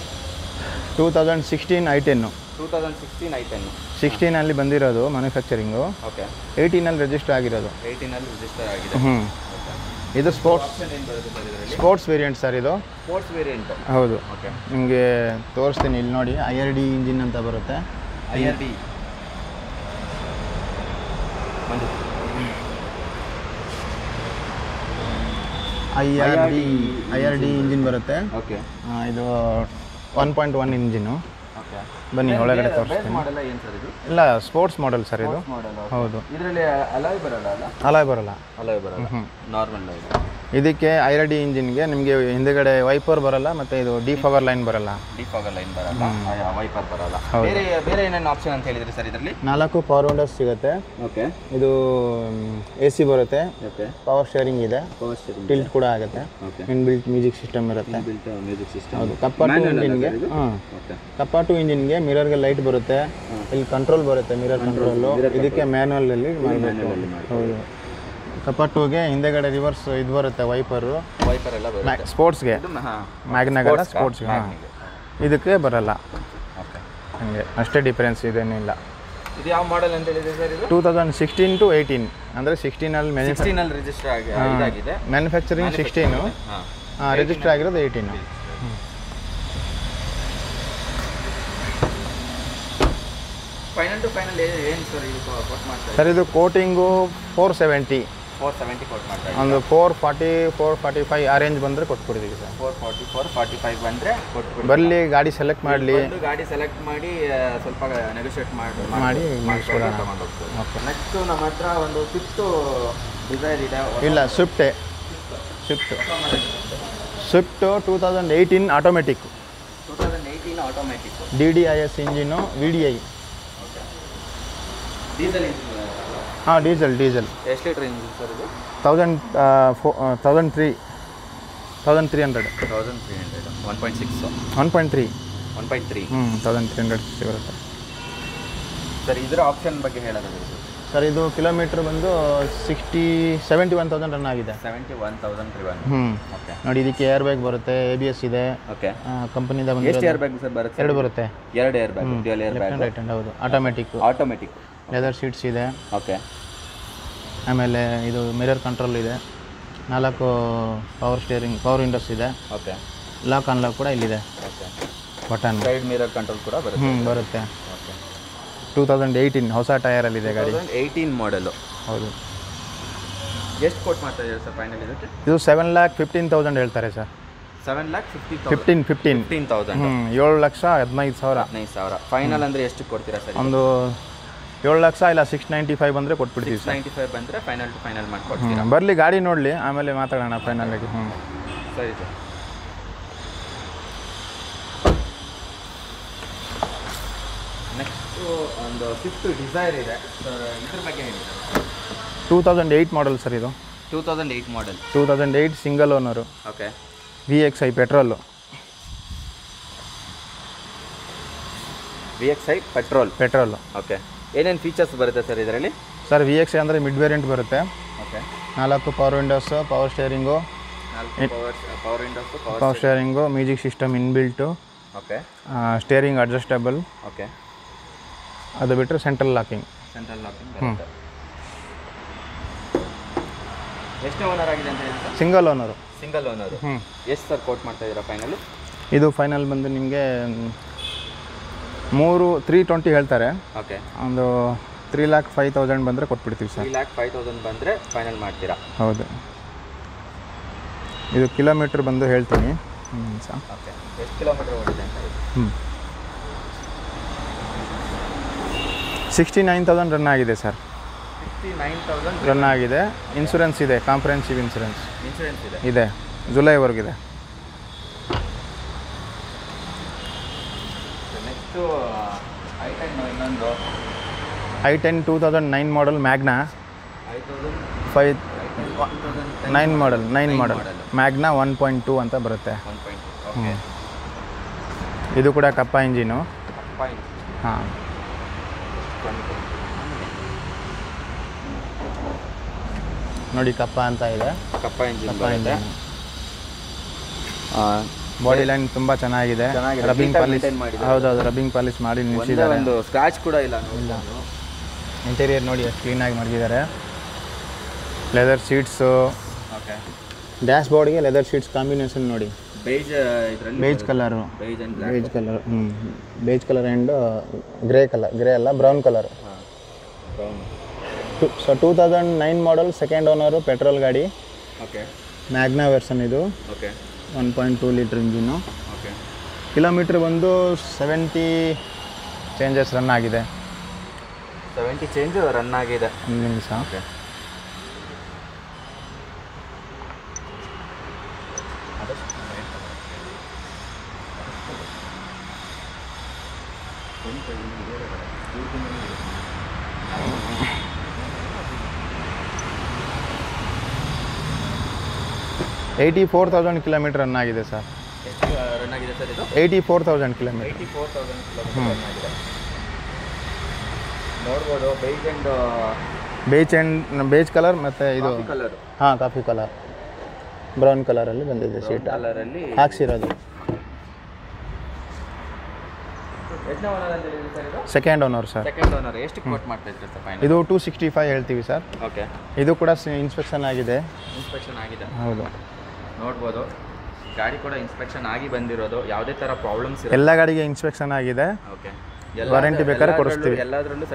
Speaker 2: 2016 I10.
Speaker 1: 2016 I10.
Speaker 2: 16 ಬಂದಿರೋದು ಮ್ಯಾನುಫ್ಯಾಕ್ಚರಿಂಗು.
Speaker 1: ಓಕೆ.
Speaker 2: 18 ರಿಜಿಸ್ಟರ್ ಆಗಿರೋದು.
Speaker 1: 18 ರಿಜಿಸ್ಟರ್ ಆಗಿದೆ.
Speaker 2: ಇದು ಸ್ಪೋರ್ಟ್ಸ್ ವೇರಿಯಂಟ್ ಸರ್. ಇದು
Speaker 1: ಸ್ಪೋರ್ಟ್ಸ್ ವೇರಿಯಂಟ್.
Speaker 2: ಹೌದು.
Speaker 1: ಓಕೆ.
Speaker 2: ನಿಮಗೆ ತೋರಿಸ್ತೀನಿ ಇಲ್ಲಿ ನೋಡಿ. IRD ಇಂಜಿನ್ ಅಂತ ಬರುತ್ತೆ.
Speaker 1: IRD
Speaker 2: ಇಂಜಿನ್ ಬರುತ್ತೆ.
Speaker 1: ಓಕೆ.
Speaker 2: ಇದು 1.1 ಇಂಜಿನು.
Speaker 1: ಓಕೆ.
Speaker 2: ಬನ್ನಿ ಒಳಗಡೆ ತೋರಿಸ್ತೀನಿ.
Speaker 1: ಮಾಡೆಲ್ ಏನು ಸರ್ ಇದು?
Speaker 2: ಇಲ್ಲ, ಸ್ಪೋರ್ಟ್ಸ್ ಮಾಡೆಲ್ ಸರ್ ಇದು. ಹೌದು.
Speaker 1: ಇದರಲ್ಲಿ ಅಲಾಯ್ ಬರಲ್ಲ?
Speaker 2: ಅಲಾಯ್ ಬರಲ್ಲ.
Speaker 1: ನಾರ್ಮಲ್.
Speaker 2: ಇದಕ್ಕೆ IRD ಇಂಜಿನ್ಗೆ ನಿಮಗೆ ಹಿಂದೆಗಡೆ ವೈಪರ್ ಬರಲ್ಲ, ಮತ್ತು ಇದು ಡಿಫಾಗರ್ ಲೈನ್ ಬರಲ್ಲ.
Speaker 1: ವೈಪರ್ ಬರಲ್ಲ. ಬೇರೆ ಏನೇನು ಆಪ್ಷನ್ ಅಂತ ಹೇಳಿದ್ರಿ ಸರ್ ಇದರಲ್ಲಿ? 4
Speaker 2: ಪವರ್ ವಿಂಡೋಸ್ ಸಿಗುತ್ತೆ.
Speaker 1: ಓಕೆ.
Speaker 2: ಇದು AC ಬರುತ್ತೆ.
Speaker 1: ಓಕೆ.
Speaker 2: ಪವರ್ ಸ್ಟೇರಿಂಗ್ ಇದೆ. ಟಿಲ್ಟ್ ಕೂಡ ಆಗುತ್ತೆ. ಇನ್ಬಿಲ್ಟ್ ಮ್ಯೂಸಿಕ್ ಸಿಸ್ಟಮ್ ಇರುತ್ತೆ. ಹೌದು. ಕಪ್ಪ 2 ಇಂಜಿನ್ಗೆ ಕಪ್ಪ 2 ಇಂಜಿನ್ಗೆ ಮಿರರ್ಗೆ ಲೈಟ್ ಬರುತ್ತೆ. ಇಲ್ಲಿ ಕಂಟ್ರೋಲ್ ಬರುತ್ತೆ, ಮಿರರ್ ಕಂಟ್ರೋಲು. ಇದಕ್ಕೆ ಮ್ಯಾನ್ಯುವಲಲ್ಲಿ ಮಾಡಬೇಕು. ಹೌದು. ಕಪ್ಪ 2ಗೆ ಹಿಂದೆಗಡೆ ರಿವರ್ಸ್ ಇದು ಬರುತ್ತೆ, ವೈಪರ್
Speaker 1: ಎಲ್ಲ ಬರುತ್ತೆ.
Speaker 2: ಸ್ಪೋರ್ಟ್ಸ್ಗೆ ಮ್ಯಾಗ್ನಾಗಲ್ಲ, ಸ್ಪೋರ್ಟ್ಸ್ಗೆ. ಇದಕ್ಕೆ ಬರಲ್ಲ. ಹಾಗೆ ಅಷ್ಟೇ ಡಿಫ್ರೆನ್ಸ್, ಇದೇನಿಲ್ಲ.
Speaker 1: ಇದು ಯಾವ ಮಾಡೆಲ್ ಅಂತ ಹೇಳಿದೆ ಸರ್ ಇದು?
Speaker 2: 2016 to 18 ಅಂದರೆ 16
Speaker 1: ರಿಜಿಸ್ಟರ್ ಆಗಿದೆ.
Speaker 2: ಮ್ಯಾನುಫ್ಯಾಕ್ಚರಿಂಗ್ 16, ರಿಜಿಸ್ಟರ್ ಆಗಿರೋದು 18.
Speaker 1: ಫೈನಲ್ ಟು ಫೈನಲ್ ಏನು ಸರ್ ಇದು ಕೊಟ್ಟು ಮಾಡ್ತಾರೆ?
Speaker 2: ಸರ್ ಇದು ಕೋಟಿಂಗು 470
Speaker 1: ಕೊಟ್ಟು ಮಾಡ್ತಾರೆ.
Speaker 2: ಒಂದು 440 445 ಆ ರೇಂಜ್ ಬಂದರೆ ಕೊಟ್ಬಿಡ್ತೀವಿ ಸರ್.
Speaker 1: 440 445 ಬಂದರೆ ಕೊಟ್ಬಿಡಿ.
Speaker 2: ಬರಲಿ ಗಾಡಿ ಸೆಲೆಕ್ಟ್ ಮಾಡಲಿ,
Speaker 1: ಗಾಡಿ ಸೆಲೆಕ್ಟ್ ಮಾಡಿ ಸ್ವಲ್ಪ ನೆಗೋಷಿಯೇಟ್
Speaker 2: ಮಾಡಿ ಮಾಡಿಸ್ಕೊಡೋಣ.
Speaker 1: ಓಕೆ. ನೆಕ್ಸ್ಟು ನಮ್ಮ ಹತ್ರ ಒಂದು ಸ್ವಿಫ್ಟು ಡಿಸೈರ್ ಇದೆ.
Speaker 2: ಇಲ್ಲ, Swift 2018 automatic.
Speaker 1: 2018 automatic.
Speaker 2: DDIS engine, VDI.
Speaker 1: Okay. Diesel engine?
Speaker 2: ಹಾಂ, ಡೀಸೆಲ್.
Speaker 1: ಎಷ್ಟು ಲೀಟರ್ ಇಂಜಿನ್ ಸರ್ ಇದು?
Speaker 2: 1300
Speaker 1: 1.6
Speaker 2: 1.3 1300 ಬರುತ್ತೆ
Speaker 1: ಸರ್. ಇದರ ಆಪ್ಷನ್ ಬಗ್ಗೆ ಹೇಳೋದಾದ್ರೆ
Speaker 2: ಸರ್, ಇದು ಕಿಲೋಮೀಟ್ರ್ ಬಂದು 71,000 ರನ್ ಆಗಿದೆ.
Speaker 1: 71,000 ಓಕೆ.
Speaker 2: ನೋಡಿ, ಇದಕ್ಕೆ ಏರ್ ಬ್ಯಾಗ್ ಬರುತ್ತೆ, ABS ಇದೆ.
Speaker 1: ಓಕೆ.
Speaker 2: ಕಂಪನಿಯಿಂದ
Speaker 1: ಎಷ್ಟು ಏರ್ ಬ್ಯಾಗ್ ಸರ್ ಬರುತ್ತೆ?
Speaker 2: 2 ಬರುತ್ತೆ.
Speaker 1: 2 air bag, dual air bag.
Speaker 2: Right hand, ಹೌದು. ಆಟೋಮೆಟಿಕ್. ಲೆದರ್ ಸೀಟ್ಸ್ ಇದೆ.
Speaker 1: ಓಕೆ.
Speaker 2: ಆಮೇಲೆ ಇದು ಮಿರರ್ ಕಂಟ್ರೋಲ್ ಇದೆ. 4 ಪವರ್ ಸ್ಟೇರಿಂಗ್, ಪವರ್ ವಿಂಡೋಸ್ ಇದೆ.
Speaker 1: ಓಕೆ.
Speaker 2: ಲಾಕ್ ಅನ್ಲಾಕ್ ಕೂಡ ಇಲ್ಲಿದೆ.
Speaker 1: Okay.
Speaker 2: Button.
Speaker 1: Side mirror control ಕೂಡ ಬರುತ್ತೆ.
Speaker 2: ಬರುತ್ತೆ.
Speaker 1: ಓಕೆ.
Speaker 2: 2018 ಹೊಸ ಟೈರಲ್ಲಿದೆ ಗಾಡಿ.
Speaker 1: 2018 ಮಾಡಲು.
Speaker 2: ಹೌದು.
Speaker 1: ಎಷ್ಟು ಕೊಟ್ಟು ಮಾಡ್ತಾ ಇದ್ದಾರೆ ಸರ್ ಫೈನಲ್ ಇದಕ್ಕೆ?
Speaker 2: ಇದು 7,15,000 ಹೇಳ್ತಾರೆ ಸರ್.
Speaker 1: 7,50,000. 15,000.
Speaker 2: 7,15,000.
Speaker 1: ಫೈನಲ್ ಅಂದರೆ ಎಷ್ಟು ಕೊಡ್ತೀರಾ ಸರ್?
Speaker 2: ಒಂದು 7,00,000 ಇಲ್ಲ 695 ಬಂದರೆ ಕೊಟ್ಬಿಡ್ತೀವಿ ಸರ್.
Speaker 1: 695 ಬಂದರೆ ಫೈನಲ್ ಟು ಫೈನಲ್ ಮಾಡಿಕೊಡ್ತೀರಾ?
Speaker 2: ಬರಲಿ, ಗಾಡಿ ನೋಡಲಿ, ಆಮೇಲೆ ಮಾತಾಡೋಣ ಫೈನಲಾಗಿ.
Speaker 1: ಸರಿ ಸರ್. ನೆಕ್ಸ್ಟು ಒಂದು ಸ್ವಿಫ್ಟ್ ಡಿಸೈರ್ ಇದೆ ಸರ್, ಇದ್ರ ಬಗ್ಗೆ ಹೇಳಿ.
Speaker 2: 2008 ಮಾಡಲ್ ಸರ್ ಇದು.
Speaker 1: 2008 ಮಾಡಲ್.
Speaker 2: 2008 single owner.
Speaker 1: Okay.
Speaker 2: VXI petrol.
Speaker 1: VXI petrol. Okay. ಏನೇನು ಫೀಚರ್ಸ್ ಬರುತ್ತೆ ಸರ್ ಇದರಲ್ಲಿ?
Speaker 2: ಸರ್, VXI ಅಂದರೆ ಮಿಡ್ ವೇರಿಯಂಟ್ ಬರುತ್ತೆ.
Speaker 1: Okay.
Speaker 2: 4 power windows, power steering, power steering, music system inbuilt.
Speaker 1: Okay.
Speaker 2: Steering adjustable.
Speaker 1: Okay.
Speaker 2: ಅದು ಬಿಟ್ಟರೆ ಸೆಂಟ್ರಲ್ ಲಾಕಿಂಗ್.
Speaker 1: ಬರುತ್ತೆ. ಎಷ್ಟು ಓನರ್ ಆಗಿದೆ ಅಂತ ಹೇಳಿ ಸರ್?
Speaker 2: Single owner.
Speaker 1: ಎಷ್ಟು ಸರ್ ಕೋಟ್ ಮಾಡ್ತಾ ಇದ್ದೀರಾ ಫೈನಲ್?
Speaker 2: ಇದು ಫೈನಲ್ ಬಂದು ನಿಮಗೆ 320 ಹೇಳ್ತಾರೆ.
Speaker 1: ಓಕೆ.
Speaker 2: ಒಂದು 3,05,000 ಬಂದರೆ ಕೊಟ್ಬಿಡ್ತೀವಿ ಸರ್.
Speaker 1: 3,05,000 ಬಂದರೆ ಫೈನಲ್ ಮಾಡ್ತೀರಾ?
Speaker 2: ಹೌದು. ಇದು ಕಿಲೋಮೀಟ್ರ್ ಬಂದು ಹೇಳ್ತೀನಿ.
Speaker 1: ಓಕೆ. ಎಷ್ಟು ಕಿಲೋಮೀಟರ್ ಓಡಿದೆ ಅಂತ?
Speaker 2: 69,000 ರನ್ ಆಗಿದೆ ಸರ್.
Speaker 1: 69,000
Speaker 2: ರನ್ ಆಗಿದೆ. ಇನ್ಶೂರೆನ್ಸ್ ಇದೆ, ಕಾಂಪ್ರಿಹೆನ್ಸಿವ್ ಇನ್ಶೂರೆನ್ಸ್ ಇದೆ, ಜುಲೈವರೆಗಿದೆ.
Speaker 1: ನೆಕ್ಸ್ಟು ಇನ್ನೊಂದು
Speaker 2: i10 2009 ಮಾಡಲ್ ಮ್ಯಾಗ್ನಾ. 9 ಮಾಡಲ್ ಮ್ಯಾಗ್ನಾ 1.2 ಅಂತ ಬರುತ್ತೆ. ಇದು ಕೂಡ ಕಪ್ಪ ಇಂಜಿನು. ಹಾಂ. ನೋಡಿ, ಕಪ್ಪ ಅಂತ ಇದೆ.
Speaker 1: ಕಪ್ಪ ಇಂಜಿನ್.
Speaker 2: ಬಾಡಿ ಲೈನ್ ತುಂಬ ಚೆನ್ನಾಗಿದೆ. Rubbing polish. ಹೌದೌದು, ರಬ್ಬಿಂಗ್ ಪಾಲಿಶ್ ಮಾಡಿ ನಿಲ್ಲಿಸಿದ್ದಾರೆ.
Speaker 1: ಒಂದು ಸ್ಕ್ರಾಚ್ ಕೂಡ ಇಲ್ಲ.
Speaker 2: ಇಂಟೀರಿಯರ್ ನೋಡಿ ಎಷ್ಟು ಕ್ಲೀನಾಗಿ ಮಾಡಿದ್ದಾರೆ. Leather seats.
Speaker 1: ಓಕೆ.
Speaker 2: ಡ್ಯಾಶ್ ಬೋರ್ಡ್ಗೆ ಲೆದರ್ ಸೀಟ್ಸ್ ಕಾಂಬಿನೇಷನ್ ನೋಡಿ.
Speaker 1: Beige
Speaker 2: colour. Beige colour and grey ಅಲ್ಲ, brown colour. So 2009 model, second owner, petrol ಗಾಡಿ.
Speaker 1: ಓಕೆ.
Speaker 2: ಮ್ಯಾಗ್ನಾ ವೆರ್ಷನ್ ಇದು.
Speaker 1: Okay.
Speaker 2: 1.2 litre engine.
Speaker 1: Okay.
Speaker 2: Kilometre ಬಂದು 70 ಚೇಂಜಸ್ ರನ್ ಆಗಿದೆ.
Speaker 1: 70 ಚೇಂಜ್ ರನ್ ಆಗಿದೆ.
Speaker 2: ಒಂದು ನಿಮಿಷ.
Speaker 1: ಓಕೆ.
Speaker 2: $84,000 ಕಿಲೋಮೀಟರ್ ರನ್ ಆಗಿದೆ ಸರ್.
Speaker 1: ರನ್ ಆಗಿದೆ ಸರ್ ಇದು?
Speaker 2: 84,000 ಕಿಲೋಮೀಟರ್.
Speaker 1: 84,000 ಕಿಲೋಮೀಟರ್ ರನ್ ಆಗಿದೆ. ನೋಡ್ಬೋದು.
Speaker 2: ಬೇಜ್ ಕಲರ್ ಮತ್ತು ಇದು
Speaker 1: ಕಲರ್.
Speaker 2: ಹಾಂ, ಕಾಫಿ ಕಲರ್, ಬ್ರೌನ್ ಕಲರಲ್ಲಿ ಬಂದಿದೆ ಸೀಟ್.
Speaker 1: ಕಲರಲ್ಲಿ
Speaker 2: ಹಾಕ್ಸಿರೋದು. Second owner sir.
Speaker 1: Second owner. ಎಷ್ಟು ಕೋಟ್ ಮಾಡ್ತಾ ಇದ್ದೀರಾ ಸರ್ ಫೈನಲ್?
Speaker 2: ಇದು 265 ಹೇಳ್ತೀವಿ ಸರ್.
Speaker 1: ಓಕೆ.
Speaker 2: ಇದು ಕೂಡ ಇನ್ಸ್ಪೆಕ್ಷನ್ ಆಗಿದೆ. ಹೌದು.
Speaker 1: ನೋಡ್ಬೋದು, ಗಾಡಿ ಕೂಡ ಇನ್ಸ್ಪೆಕ್ಷನ್ ಆಗಿ ಬಂದಿರೋದು. ಯಾವುದೇ ಥರ ಪ್ರಾಬ್ಲಮ್ಸ್
Speaker 2: ಎಲ್ಲ ಗಾಡಿಗೆ ಇನ್ಸ್ಪೆಕ್ಷನ್ ಆಗಿದೆ.
Speaker 1: ಓಕೆ.
Speaker 2: ವಾರಂಟಿ ಬೇಕಾದ್ರೆ ಕೊಡಿಸ್ತೀವಿ.
Speaker 1: ಎಲ್ಲದರಲ್ಲೂ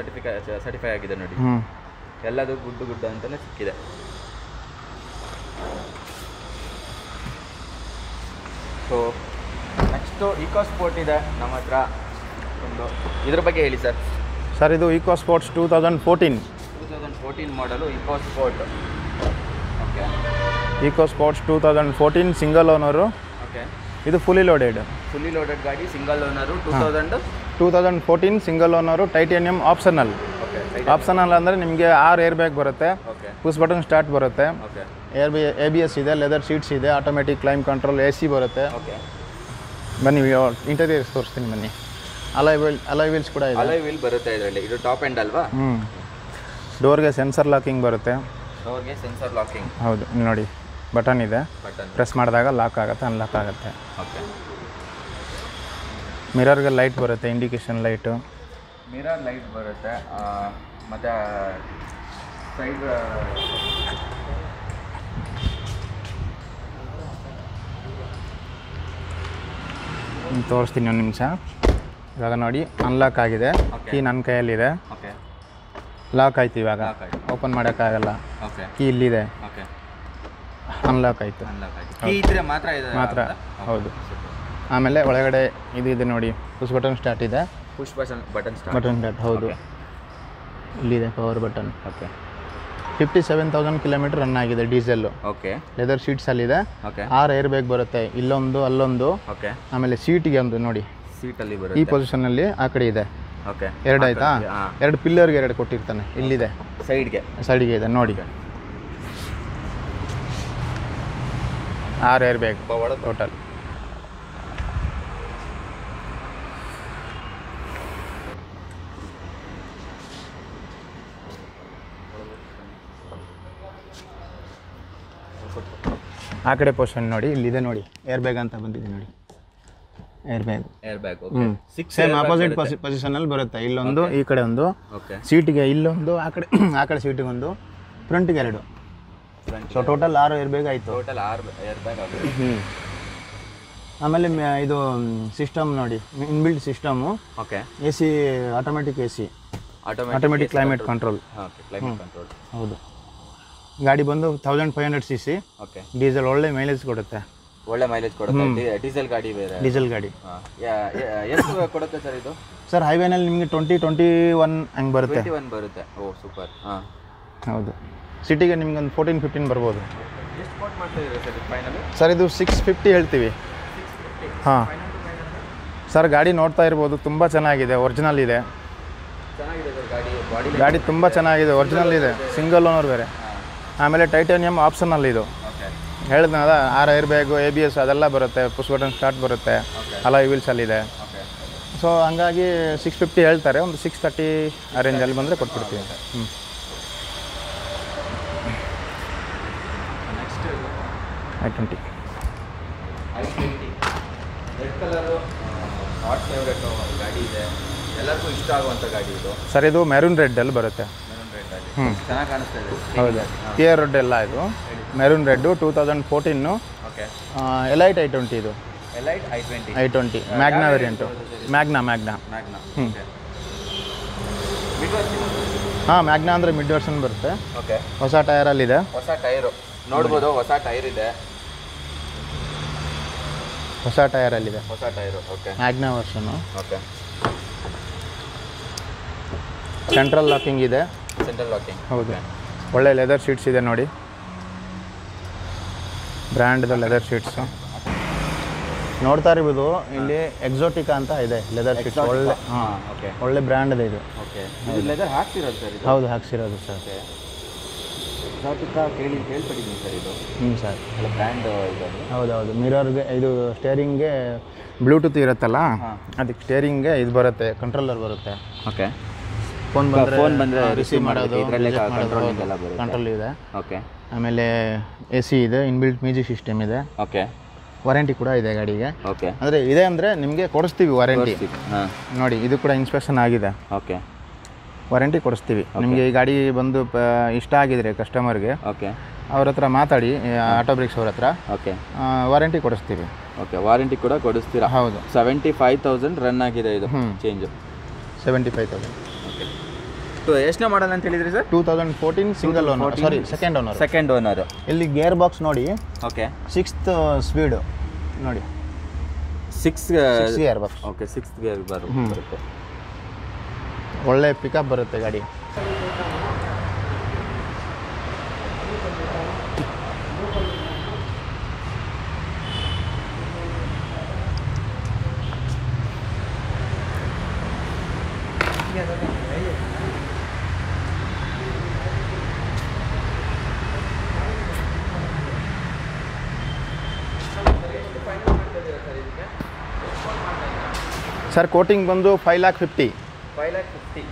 Speaker 1: ಸರ್ಟಿಫೈ ಆಗಿದೆ ನೋಡಿ. ಎಲ್ಲದು ಗುಡ್ಡು ಅಂತಲೇ ಸಿಕ್ಕಿದೆ. ಸೊ ನೆಕ್ಸ್ಟು ಇಕೋ ಸ್ಪೋರ್ಟ್ ಇದೆ ನಮ್ಮ ಹತ್ರ ಒಂದು. ಇದ್ರ ಬಗ್ಗೆ ಹೇಳಿ ಸರ್.
Speaker 2: ಸರ್ ಇದು EcoSports 2014
Speaker 1: model EcoSport. Okay.
Speaker 2: EcoSports 2014 single owner.
Speaker 1: Okay.
Speaker 2: ಇದು ಫುಲ್ಲಿ ಲೋಡೆಡ್
Speaker 1: ಗಾಡಿ, single owner.
Speaker 2: 2014 single owner, titanium optional. Optional ಅಂದರೆ ನಿಮಗೆ 6 ಏರ್ ಬ್ಯಾಗ್ ಬರುತ್ತೆ, ಪುಷ್ ಬಟನ್ ಸ್ಟಾರ್ಟ್ ಬರುತ್ತೆ, ABS ಇದೆ, ಲೆದರ್ ಸೀಟ್ಸ್ ಇದೆ, ಆಟೋಮೆಟಿಕ್ ಕ್ಲೈಮ್ ಕಂಟ್ರೋಲ್, AC ಬರುತ್ತೆ. ಬನ್ನಿ ಇಂಟೀರಿಯರ್ಸ್ ತೋರಿಸ್ತೀನಿ ಬನ್ನಿ. ಅಲಾಯ್ ವೀಲ್ಸ್ ಕೂಡ ಇದೆ.
Speaker 1: ಅಲಾಯ್ ವೀಲ್ ಬರುತ್ತೆ ಇದರಲ್ಲಿ. ಇದು ಟಾಪ್ ಎಂಡ್ ಅಲ್ವಾ?
Speaker 2: ಡೋರ್ಗೆ ಸೆನ್ಸರ್ ಲಾಕಿಂಗ್ ಬರುತ್ತೆ. ಹೌದು, ನೋಡಿ ಬಟನ್ ಇದೆ, ಪ್ರೆಸ್ ಮಾಡಿದಾಗ ಲಾಕ್ ಆಗುತ್ತೆ, ಅನ್ಲಾಕ್ ಆಗುತ್ತೆ. ಮಿರರ್ಗೆ ಲೈಟ್ ಬರುತ್ತೆ, ಇಂಡಿಕೇಶನ್ ಲೈಟು.
Speaker 1: ಮಿರರ್ ಲೈಟ್ ಬರುತ್ತೆ. ಮತ್ತು ಸೈಡ್
Speaker 2: ತೋರಿಸ್ತೀನಿ ಒಂದು ನಿಮಿಷ. ಇವಾಗ ನೋಡಿ ಅನ್ಲಾಕ್ ಆಗಿದೆ. ಕೀ ನನ್ನ ಕೈಯಲ್ಲಿದೆ. ಲಾಕ್ ಆಯ್ತು. ಇವಾಗ ಓಪನ್ ಮಾಡೋಕ್ಕಾಗಲ್ಲ. ಕೀ ಇಲ್ಲಿದೆ. ಅನ್ಲಾಕ್ ಆಯಿತು. ಮಾತ್ರ. ಹೌದು. ಆಮೇಲೆ ಒಳಗಡೆ ಇದು ಇದೆ ನೋಡಿ, ಪುಷ್ ಬಟನ್ ಸ್ಟಾರ್ಟ್ ಇದೆ. Button start. ಹೌದು, ಇಲ್ಲಿದೆ ಪವರ್ ಬಟನ್. 57,000 ಕಿಲೋಮೀಟರ್ ರನ್ ಆಗಿದೆ ಡೀಸೆಲ್ಲು. ಲೆದರ್ ಶೀಟ್ಸಲ್ಲಿದೆ. 6 ಏರ್ ಬ್ಯಾಗ್ ಬರುತ್ತೆ, ಇಲ್ಲೊಂದು ಅಲ್ಲೊಂದು. ಆಮೇಲೆ ಸೀಟಿಗೆ ಒಂದು ನೋಡಿ,
Speaker 1: ಸೀಟಲ್ಲಿ
Speaker 2: ಈ ಪೊಸಿಷನಲ್ಲಿ ಆ ಕಡೆ ಇದೆ. 2 ಆಯ್ತಾ? 2 ಪಿಲ್ಲರ್ಗೆ 2 ಕೊಟ್ಟಿರ್ತಾನೆ. ಇಲ್ಲಿದೆ ಸೈಡ್ಗೆ ಇದೆ ನೋಡಿ. 6 ಏರ್ ಬ್ಯಾಗ್ ಟೋಟಲ್. ಆ ಕಡೆ ಪೊಸಿಷನ್ ನೋಡಿ, ಇಲ್ಲಿದೆ ನೋಡಿ, ಏರ್ ಬ್ಯಾಗ್ ಅಂತ ಬಂದಿದೆ ನೋಡಿ. ಏರ್ ಬ್ಯಾಗ್ ಸೇಮ್ ಆಪೋಸಿಟ್ ಪೊಸಿಷನಲ್ಲಿ ಬರುತ್ತೆ. ಇಲ್ಲೊಂದು, ಈ ಕಡೆ ಒಂದು, ಸೀಟಿಗೆ ಇಲ್ಲೊಂದು, ಆ ಕಡೆ ಸೀಟಿಗೆ ಒಂದು, ಫ್ರಂಟ್ಗೆ 2. ಸೊ ಟೋಟಲ್ 6 ಏರ್ ಬ್ಯಾಗ್ ಆಯಿತು. ಆಮೇಲೆ ಇದು ಸಿಸ್ಟಮ್ ನೋಡಿ, inbuilt system. AC automatic AC, automatic climate control. ಹೌದು. ಗಾಡಿ ಬಂದು 1500 cc. ಡೀಸೆಲ್ ಒಳ್ಳೆ ಮೈಲೇಜ್ ಕೊಡುತ್ತೆ.
Speaker 1: ಡೀಸೆಲ್ ಗಾಡಿ ಬೇರೆ.
Speaker 2: ಡೀಸೆಲ್ ಗಾಡಿ
Speaker 1: ಎಷ್ಟು ಕೊಡುತ್ತೆ ಸರ್ ಇದು?
Speaker 2: ಸರ್ ಹೈವೇನಲ್ಲಿ ನಿಮಗೆ 20-21 ಹಂಗೆ ಬರುತ್ತೆ.
Speaker 1: ಓ ಸೂಪರ್.
Speaker 2: ಹೌದು. ಸಿಟಿಗೆ ನಿಮ್ಗೆ ಒಂದು 14-15 ಬರ್ಬೋದು.
Speaker 1: ಎಷ್ಟು ಕೋಟ್ ಮಾಡ್ತಾ ಇದ್ದೀರಾ ಸರ್ ಫೈನಲ್?
Speaker 2: ಸರ್ ಇದು 650 ಹೇಳ್ತೀವಿ. ಹಾಂ ಸರ್, ಗಾಡಿ ನೋಡ್ತಾ ಇರ್ಬೋದು, ತುಂಬ ಚೆನ್ನಾಗಿದೆ, ಒರಿಜಿನಲ್ ಇದೆ. ಗಾಡಿ ತುಂಬ ಚೆನ್ನಾಗಿದೆ, ಒರಿಜಿನಲ್ ಇದೆ, ಸಿಂಗಲ್ ಓನರ್ ಬೇರೆ. ಆಮೇಲೆ ಟೈಟಾನಿಯಂ ಆಪ್ಷನಲ್ ಇದು. ಹೇಳಿದ್ನಲ್ಲ, 6 ಏರ್ ಬ್ಯಾಗು, ABS ಅದೆಲ್ಲ ಬರುತ್ತೆ, ಪುಷ್ ಬಟನ್ ಸ್ಟಾರ್ಟ್ ಬರುತ್ತೆ, ಅಲಾಯ್ ವೀಲ್ಸಲ್ಲಿದೆ. ಸೊ ಹಂಗಾಗಿ 650 ಹೇಳ್ತಾರೆ, ಒಂದು 630 ಆ ರೇಂಜಲ್ಲಿ ಬಂದರೆ ಕೊಟ್ಬಿಡ್ತೀವಿ. I20
Speaker 1: red colour hot favourite ಗಾಡಿ ಇದೆ, ಎಲ್ಲರಿಗೂ ಇಷ್ಟ ಆಗುವಂಥ ಗಾಡಿ ಇದು.
Speaker 2: ಸರ್ ಇದು ಮೆರೂನ್ ರೆಡ್ಡಲ್ಲಿ ಬರುತ್ತೆ.
Speaker 1: ಚೆನ್ನಾಗಿ ಕಾಣಿಸ್ತಾ ಇದೆ.
Speaker 2: ಹೌದು, ಟಿಯರ್ ರೆಡ್ ಎಲ್ಲ ಇದು. Maroon red 2014. ಎಲೈಟ್ I20 ಇದು.
Speaker 1: Elite
Speaker 2: I20 Magna variant. Magna. ಹಾಂ, ಮ್ಯಾಗ್ನಾ ಅಂದರೆ ಮಿಡ್ ವರ್ಷನ್ ಬರುತ್ತೆ. ಹೊಸ ಟೈರಲ್ಲಿದೆ.
Speaker 1: ಹೊಸ ಟೈರು ನೋಡ್ಬೋದು, ಹೊಸ ಟೈರ್ ಇದೆ.
Speaker 2: ಹೊಸ ಟೈರಲ್ಲಿದೆ. ಮ್ಯಾಗ್ನಾ ವರ್ಷನು. ಸೆಂಟ್ರಲ್ ಲಾಕಿಂಗ್ ಇದೆ. ಹೌದು, ಒಳ್ಳೆ ಲೆದರ್ ಶೀಟ್ಸ್ ಇದೆ ನೋಡಿ, ಬ್ರ್ಯಾಂಡ್ದ ಲೆದರ್ ಶೀಟ್ಸು ನೋಡ್ತಾ ಇರ್ಬೋದು. ಇಲ್ಲಿ ಎಕ್ಸೋಟಿಕಾ ಅಂತ ಇದೆ ಲೆದರ್ ಶೀಟ್ಸ್. ಒಳ್ಳೆ ಬ್ರ್ಯಾಂಡ್ ಇದೆ ಇದು. ಹೌದು, ಹಾಕ್ಸಿರೋದು ಸರ್.
Speaker 1: ಕೇಳ್ಪಟ್ಟಿದ್ದೀನಿ ಸರ್ ಇದು.
Speaker 2: ಸರ್
Speaker 1: ಬ್ರ್ಯಾಂಡ್
Speaker 2: ಹೌದೌದು. ಮಿರರ್ಗೆ ಇದು ಸ್ಟೇರಿಂಗ್ಗೆ ಬ್ಲೂಟೂತ್ ಇರುತ್ತಲ್ಲ, ಅದಕ್ಕೆ ಸ್ಟೇರಿಂಗ್ಗೆ ಇದು ಬರುತ್ತೆ, ಕಂಟ್ರೋಲರ್ ಬರುತ್ತೆ. ಫೋನ್ ಬಂದರೆ ರಿಸೀವ್ ಮಾಡೋದು, ಕಂಟ್ರೋಲ್ ಇದೆ. ಆಮೇಲೆ AC ಇದೆ, ಇನ್ಬಿಲ್ಟ್ ಮ್ಯೂಸಿಕ್ ಸಿಸ್ಟಮ್ ಇದೆ. ವಾರಂಟಿ ಕೂಡ ಇದೆ ಗಾಡಿಗೆ. ಅಂದರೆ ಇದೆ ಅಂದರೆ ನಿಮಗೆ ಕೊಡಿಸ್ತೀವಿ ವಾರಂಟಿ. ನೋಡಿ, ಇದು ಕೂಡ ಇನ್ಸ್ಪೆಕ್ಷನ್ ಆಗಿದೆ. ವಾರಂಟಿ ಕೊಡಿಸ್ತೀವಿ ನಿಮಗೆ. ಈ ಗಾಡಿ ಬಂದು ಇಷ್ಟ ಆಗಿದ್ರೆ ಕಸ್ಟಮರ್ಗೆ ಅವ್ರ ಹತ್ರ ಮಾತಾಡಿ, ಆಟೋ ಬ್ರೇಕ್ಸ್ ಅವ್ರ ಹತ್ರ ವಾರಂಟಿ ಕೊಡಿಸ್ತೀವಿ.
Speaker 1: ವಾರಂಟಿ ಕೂಡ ಕೊಡಿಸ್ತೀರಾ?
Speaker 2: ಹೌದು.
Speaker 1: 75,000 ರನ್ ಆಗಿದೆ ಇದು ಚೇಂಜ್.
Speaker 2: 75,000.
Speaker 1: ಎಷ್ಟನೇ ಮಾಡಲ್ ಅಂತ ಹೇಳಿದ್ರಿ ಸರ್?
Speaker 2: 2014 ಸಿಂಗಲ್ ಓನರ್, ಸಾರಿ ಸೆಕೆಂಡ್ ಓನರ್. ಇಲ್ಲಿ ಗೇರ್ ಬಾಕ್ಸ್ ನೋಡಿ,
Speaker 1: ಓಕೆ
Speaker 2: 6th ಸ್ಪೀಡ್ ನೋಡಿ,
Speaker 1: 6
Speaker 2: gear box.
Speaker 1: Okay 6th gear ಬರುತ್ತೆ.
Speaker 2: ಒಳ್ಳೆ ಪಿಕಪ್ ಬರುತ್ತೆ ಗಾಡಿ. ಸರ್ ಕೋಟಿಂಗ್ ಬಂದು 5,50,000.
Speaker 1: 5,50,000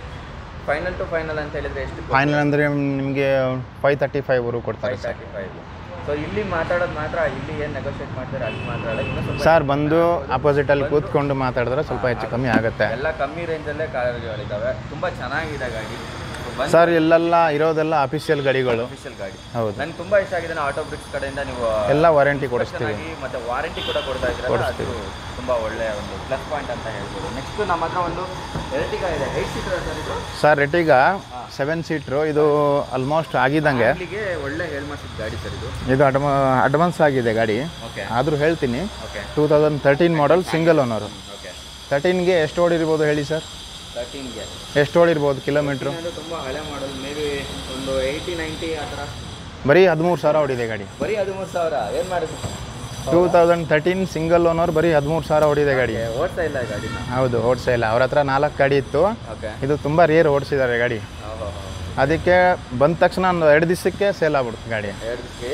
Speaker 1: ಫೈನಲ್ ಟು ಫೈನಲ್ ಅಂತ ಹೇಳಿದ್ರೆ ಎಷ್ಟು?
Speaker 2: ಫೈನಲ್ ಅಂದರೆ ನಿಮಗೆ 535 ಕೊಡ್ತಾರೆ.
Speaker 1: 535. ಸೊ ಇಲ್ಲಿ ಮಾತಾಡೋದು ಮಾತ್ರ, ಇಲ್ಲಿ ಏನು ನೆಗೋಷಿಯೇಟ್ ಮಾಡ್ತಾರೆ ಅಲ್ಲಿ ಮಾತಾಡೋದು.
Speaker 2: ಸರ್ ಬಂದು ಅಪೋಸಿಟಲ್ಲಿ ಕೂತ್ಕೊಂಡು ಮಾತಾಡಿದ್ರೆ ಸ್ವಲ್ಪ ಹೆಚ್ಚು ಕಮ್ಮಿ ಆಗುತ್ತೆ.
Speaker 1: ಎಲ್ಲ ಕಮ್ಮಿ ರೇಂಜಲ್ಲೇ ಕಾರ್ಗಳಿದ್ದಾವೆ, ತುಂಬ ಚೆನ್ನಾಗಿದೆ ಗಾಡಿ.
Speaker 2: ಸರ್ ಇಲ್ಲೆಲ್ಲ ಇರೋದೆಲ್ಲ ಅಫಿಷಿಯಲ್ ಗಾಡಿಗಳು.
Speaker 1: ಅಫಿಷಿಯಲ್ ಗಾಡಿ
Speaker 2: ಹೌದು.
Speaker 1: ನನಗೆ ತುಂಬ ಇಷ್ಟ ಆಗಿದೆ. ಆಟೋ ಬ್ರಿಕ್ಸ್ ಕಡೆಯಿಂದ ನೀವು
Speaker 2: ಎಲ್ಲ ವಾರಂಟಿ ಕೊಡಿಸ್ತೀವಿ,
Speaker 1: ಮತ್ತು ವಾರಂಟಿ ಕೂಡ ಕೊಡ್ತಾ ಇದ್ದೀರಾ, ಅದು ತುಂಬ ಒಳ್ಳೆಯ ಒಂದು ಪ್ಲಸ್ ಪಾಯಿಂಟ್ ಅಂತ ಹೇಳ್ಬೋದು. ನೆಕ್ಸ್ಟ್ ನಮ್ಮ ಹತ್ರ ಒಂದು ಎರ್ಟಿಗಾ ಇದೆ, 8 ಸೀಟರ್ ಸರ್ ಇದು.
Speaker 2: ಸರ್ ಎರ್ಟಿಗಾ 7 ಸೀಟ್ರು, ಇದು ಆಲ್ಮೋಸ್ಟ್ ಆಗಿದ್ದಂಗೆ.
Speaker 1: ಇಲ್ಲಿಗೆ ಒಳ್ಳೆ ಹೇಳ್ಮಾಡ್ಸಿದ ಗಾಡಿ ಸರ್ ಇದು.
Speaker 2: ಇದು ಅಡ್ವಾನ್ಸ್ ಆಗಿದೆ ಗಾಡಿ.
Speaker 1: ಓಕೆ,
Speaker 2: ಆದರೂ ಹೇಳ್ತೀನಿ.
Speaker 1: Okay
Speaker 2: 2013 model single owner.
Speaker 1: Okay
Speaker 2: 13ಗೆ ಎಷ್ಟು ಓಡಿರ್ಬೋದು ಹೇಳಿ ಸರ್?
Speaker 1: 13ಗೆ
Speaker 2: ಎಷ್ಟು ಓಡಿರ್ಬೋದು ಕಿಲೋಮೀಟ್ರು?
Speaker 1: ತುಂಬ ಹಳೆ ಮಾಡಲ್, ಮೇ ಬಿ ಒಂದು 80-90 ಆ ಥರ.
Speaker 2: ಬರೀ 13,000 ಓಡಿದೆ ಗಾಡಿ.
Speaker 1: ಬರೀ 13,000 ಏನು ಮಾಡಿದ್ರು?
Speaker 2: 2013 ಸಿಂಗಲ್ ಓನರ್, ಬರೀ 13,000 ಓಡಿದೆ ಗಾಡಿ.
Speaker 1: ಓಡಿಸ್ತಾ ಇಲ್ಲ ಗಾಡಿನ?
Speaker 2: ಹೌದು, ಓಡಿಸೇ ಇಲ್ಲ. ಅವ್ರ ಹತ್ರ 4 ಗಾಡಿ ಇತ್ತು.
Speaker 1: ಓಕೆ,
Speaker 2: ಇದು ತುಂಬ ರೇರ್ ಓಡಿಸಿದ್ದಾರೆ ಗಾಡಿ. ಅದಕ್ಕೆ ಬಂದ ತಕ್ಷಣ ಒಂದು 2 ದಿವಸಕ್ಕೆ ಸೇಲ್ ಆಗ್ಬಿಡ್ತು ಗಾಡಿ.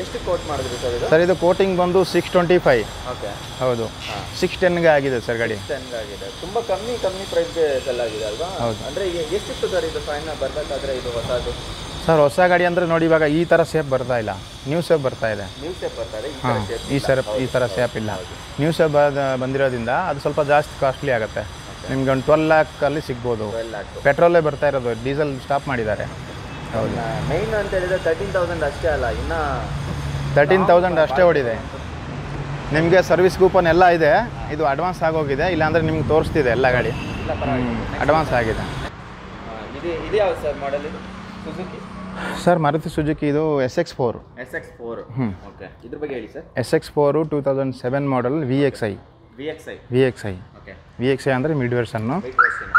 Speaker 1: ಎಷ್ಟು ಕೋಟ್ ಮಾಡಿದ್ರಿ ಸರ್ ಇದು?
Speaker 2: ಸರ್ ಇದು ಕೋಟಿಂಗ್ ಬಂದು 625.
Speaker 1: ಓಕೆ,
Speaker 2: ಹೌದು 610ಗೆ ಆಗಿದೆ ಸರ್ ಗಾಡಿ.
Speaker 1: 610 ಆಗಿದೆ. ತುಂಬ ಕಮ್ಮಿ ಪ್ರೈಸ್ಗೆ ಸೆಲ್ ಆಗಿದೆ ಅಲ್ವಾ?
Speaker 2: ಹೌದು.
Speaker 1: ಅಂದರೆ ಈಗ ಎಷ್ಟಿತ್ತು ಸರ್ ಇದು ಫೈನಲ್ ಬರಬೇಕಾದ್ರೆ ಇದು ಹೊಸದು?
Speaker 2: ಸರ್ ಹೊಸ ಗಾಡಿ ಅಂದರೆ ನೋಡಿ, ಇವಾಗ ಈ ಥರ ಶೇಪ್ ಬರ್ತಾ ಇಲ್ಲ, ನ್ಯೂ ಶೇಪ್ ಬರ್ತಾ ಇದೆ.
Speaker 1: ನ್ಯೂ ಶೇಪ್ ಬರ್ತಾರೆ,
Speaker 2: ಹಾಂ, ಈ ಥರ ಶೇಪ್ ಇಲ್ಲ. ನ್ಯೂ ಶೇಪ್ ಬಂದಿರೋದ್ರಿಂದ ಅದು ಸ್ವಲ್ಪ ಜಾಸ್ತಿ ಕಾಸ್ಟ್ಲಿ ಆಗುತ್ತೆ. ನಿಮ್ಗೆ ಒಂದು 12 ಲ್ಯಾಕಲ್ಲಿ ಸಿಗ್ಬೋದು. ಪೆಟ್ರೋಲೇ ಬರ್ತಾ ಇರೋದು, ಡೀಸೆಲ್ ಸ್ಟಾಪ್ ಮಾಡಿದ್ದಾರೆ. ಹೌದು.
Speaker 1: ಮೈನ್ ಅಂತ ಹೇಳಿದ್ರೆ 13,000 ಅಷ್ಟೇ ಅಲ್ಲ, ಇನ್ನು
Speaker 2: 13,000 ಅಷ್ಟೇ ಓಡಿದೆ. ನಿಮಗೆ ಸರ್ವಿಸ್ ಕೂಪನ್ ಎಲ್ಲ ಇದೆ. ಇದು ಅಡ್ವಾನ್ಸ್ ಆಗೋಗಿದೆ, ಇಲ್ಲಾಂದರೆ ನಿಮ್ಗೆ ತೋರಿಸ್ತಿದೆ ಎಲ್ಲ ಗಾಡಿ ಅಡ್ವಾನ್ಸ್ ಆಗಿದೆ.
Speaker 1: ಇದು ಯಾವುದು ಸರ್ ಮಾಡಲ್ ಇದು? ಸುಜುಕಿ
Speaker 2: ಸರ್, ಮಾರುತಿ ಸುಜುಕಿ ಇದು SX4.
Speaker 1: SX4. ಓಕೆ, ಇದ್ರ ಬಗ್ಗೆ ಹೇಳಿ ಸರ್.
Speaker 2: SX4 2007 ಮಾಡಲ್ VXI.
Speaker 1: ಓಕೆ,
Speaker 2: VXI ಅಂದರೆ ಮಿಡ್ ವೆರ್ಷನ್ನು.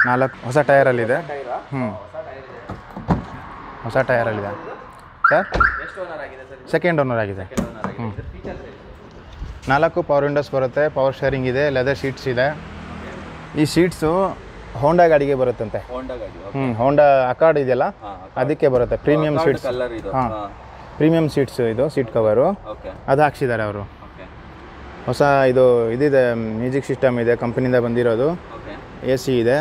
Speaker 2: 4 ಹೊಸ ಟೈರಲ್ಲಿದೆ. ಹೊಸ ಟೈರಲ್ಲಿದೆ ಸರ್.
Speaker 1: ಎಷ್ಟು ಓನರ್ ಆಗಿದೆ ಸರ್?
Speaker 2: ಸೆಕೆಂಡ್ ಓನರ್ ಆಗಿದೆ. 4 ಪವರ್ ವಿಂಡೋಸ್ ಬರುತ್ತೆ, ಪವರ್ ಶೇರಿಂಗ್ ಇದೆ, ಲೆದರ್ ಶೀಟ್ಸ್ ಇದೆ. ಈ ಸೀಟ್ಸು ಹೋಂಡಾ ಗಾಡಿಗೆ ಬರುತ್ತಂತೆ. ಹೋಂಡಾ ಅಕಾರ್ಡ್ ಇದೆಯಲ್ಲ, ಅದಕ್ಕೆ ಬರುತ್ತೆ. Premium seats. ಹಾಂ, ಪ್ರೀಮಿಯಂ ಸೀಟ್ಸ್. ಇದು ಸೀಟ್ ಕವರು ಅದು ಹಾಕ್ಸಿದ್ದಾರೆ ಅವರು. ಹೊಸ ಇದಿದೆ, ಮ್ಯೂಸಿಕ್ ಸಿಸ್ಟಮ್ ಇದೆ, ಕಂಪನಿಯಿಂದ ಬಂದಿರೋದು. AC ಇದೆ,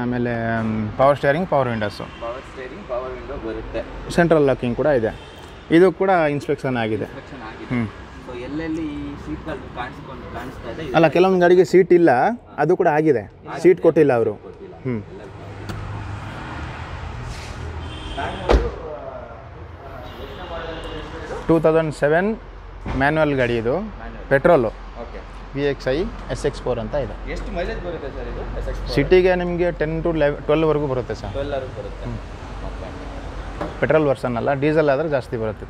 Speaker 2: ಆಮೇಲೆ power steering, power windows, central locking ಕೂಡ ಇದೆ. ಇದು ಕೂಡ ಇನ್ಸ್ಪೆಕ್ಷನ್ ಆಗಿದೆ. ಅಲ್ಲ, ಕೆಲವೊಂದು ಗಾಡಿಗೆ ಸೀಟ್ ಇಲ್ಲ, ಅದು ಕೂಡ ಆಗಿದೆ. ಸೀಟ್ ಕೊಟ್ಟಿಲ್ಲ ಅವರು. 2007 ಮ್ಯಾನ್ಯುವಲ್ ಗಾಡಿ ಇದು, ಪೆಟ್ರೋಲು. VXI SX4 ಅಂತ ಇದೆ.
Speaker 1: ಎಷ್ಟು ಮೈಲೇಜ್ ಬರುತ್ತೆ ಸರ್ ಇದು?
Speaker 2: ಸಿಟಿಗೆ ನಿಮಗೆ 10 to 12ವರೆಗೂ ಬರುತ್ತೆ ಸರ್.
Speaker 1: 12 ಬರುತ್ತೆ.
Speaker 2: ಪೆಟ್ರೋಲ್ ವರ್ಷನ್ ಅಲ್ಲ, ಡೀಸೆಲ್ ಆದರೆ ಜಾಸ್ತಿ ಬರುತ್ತೆ.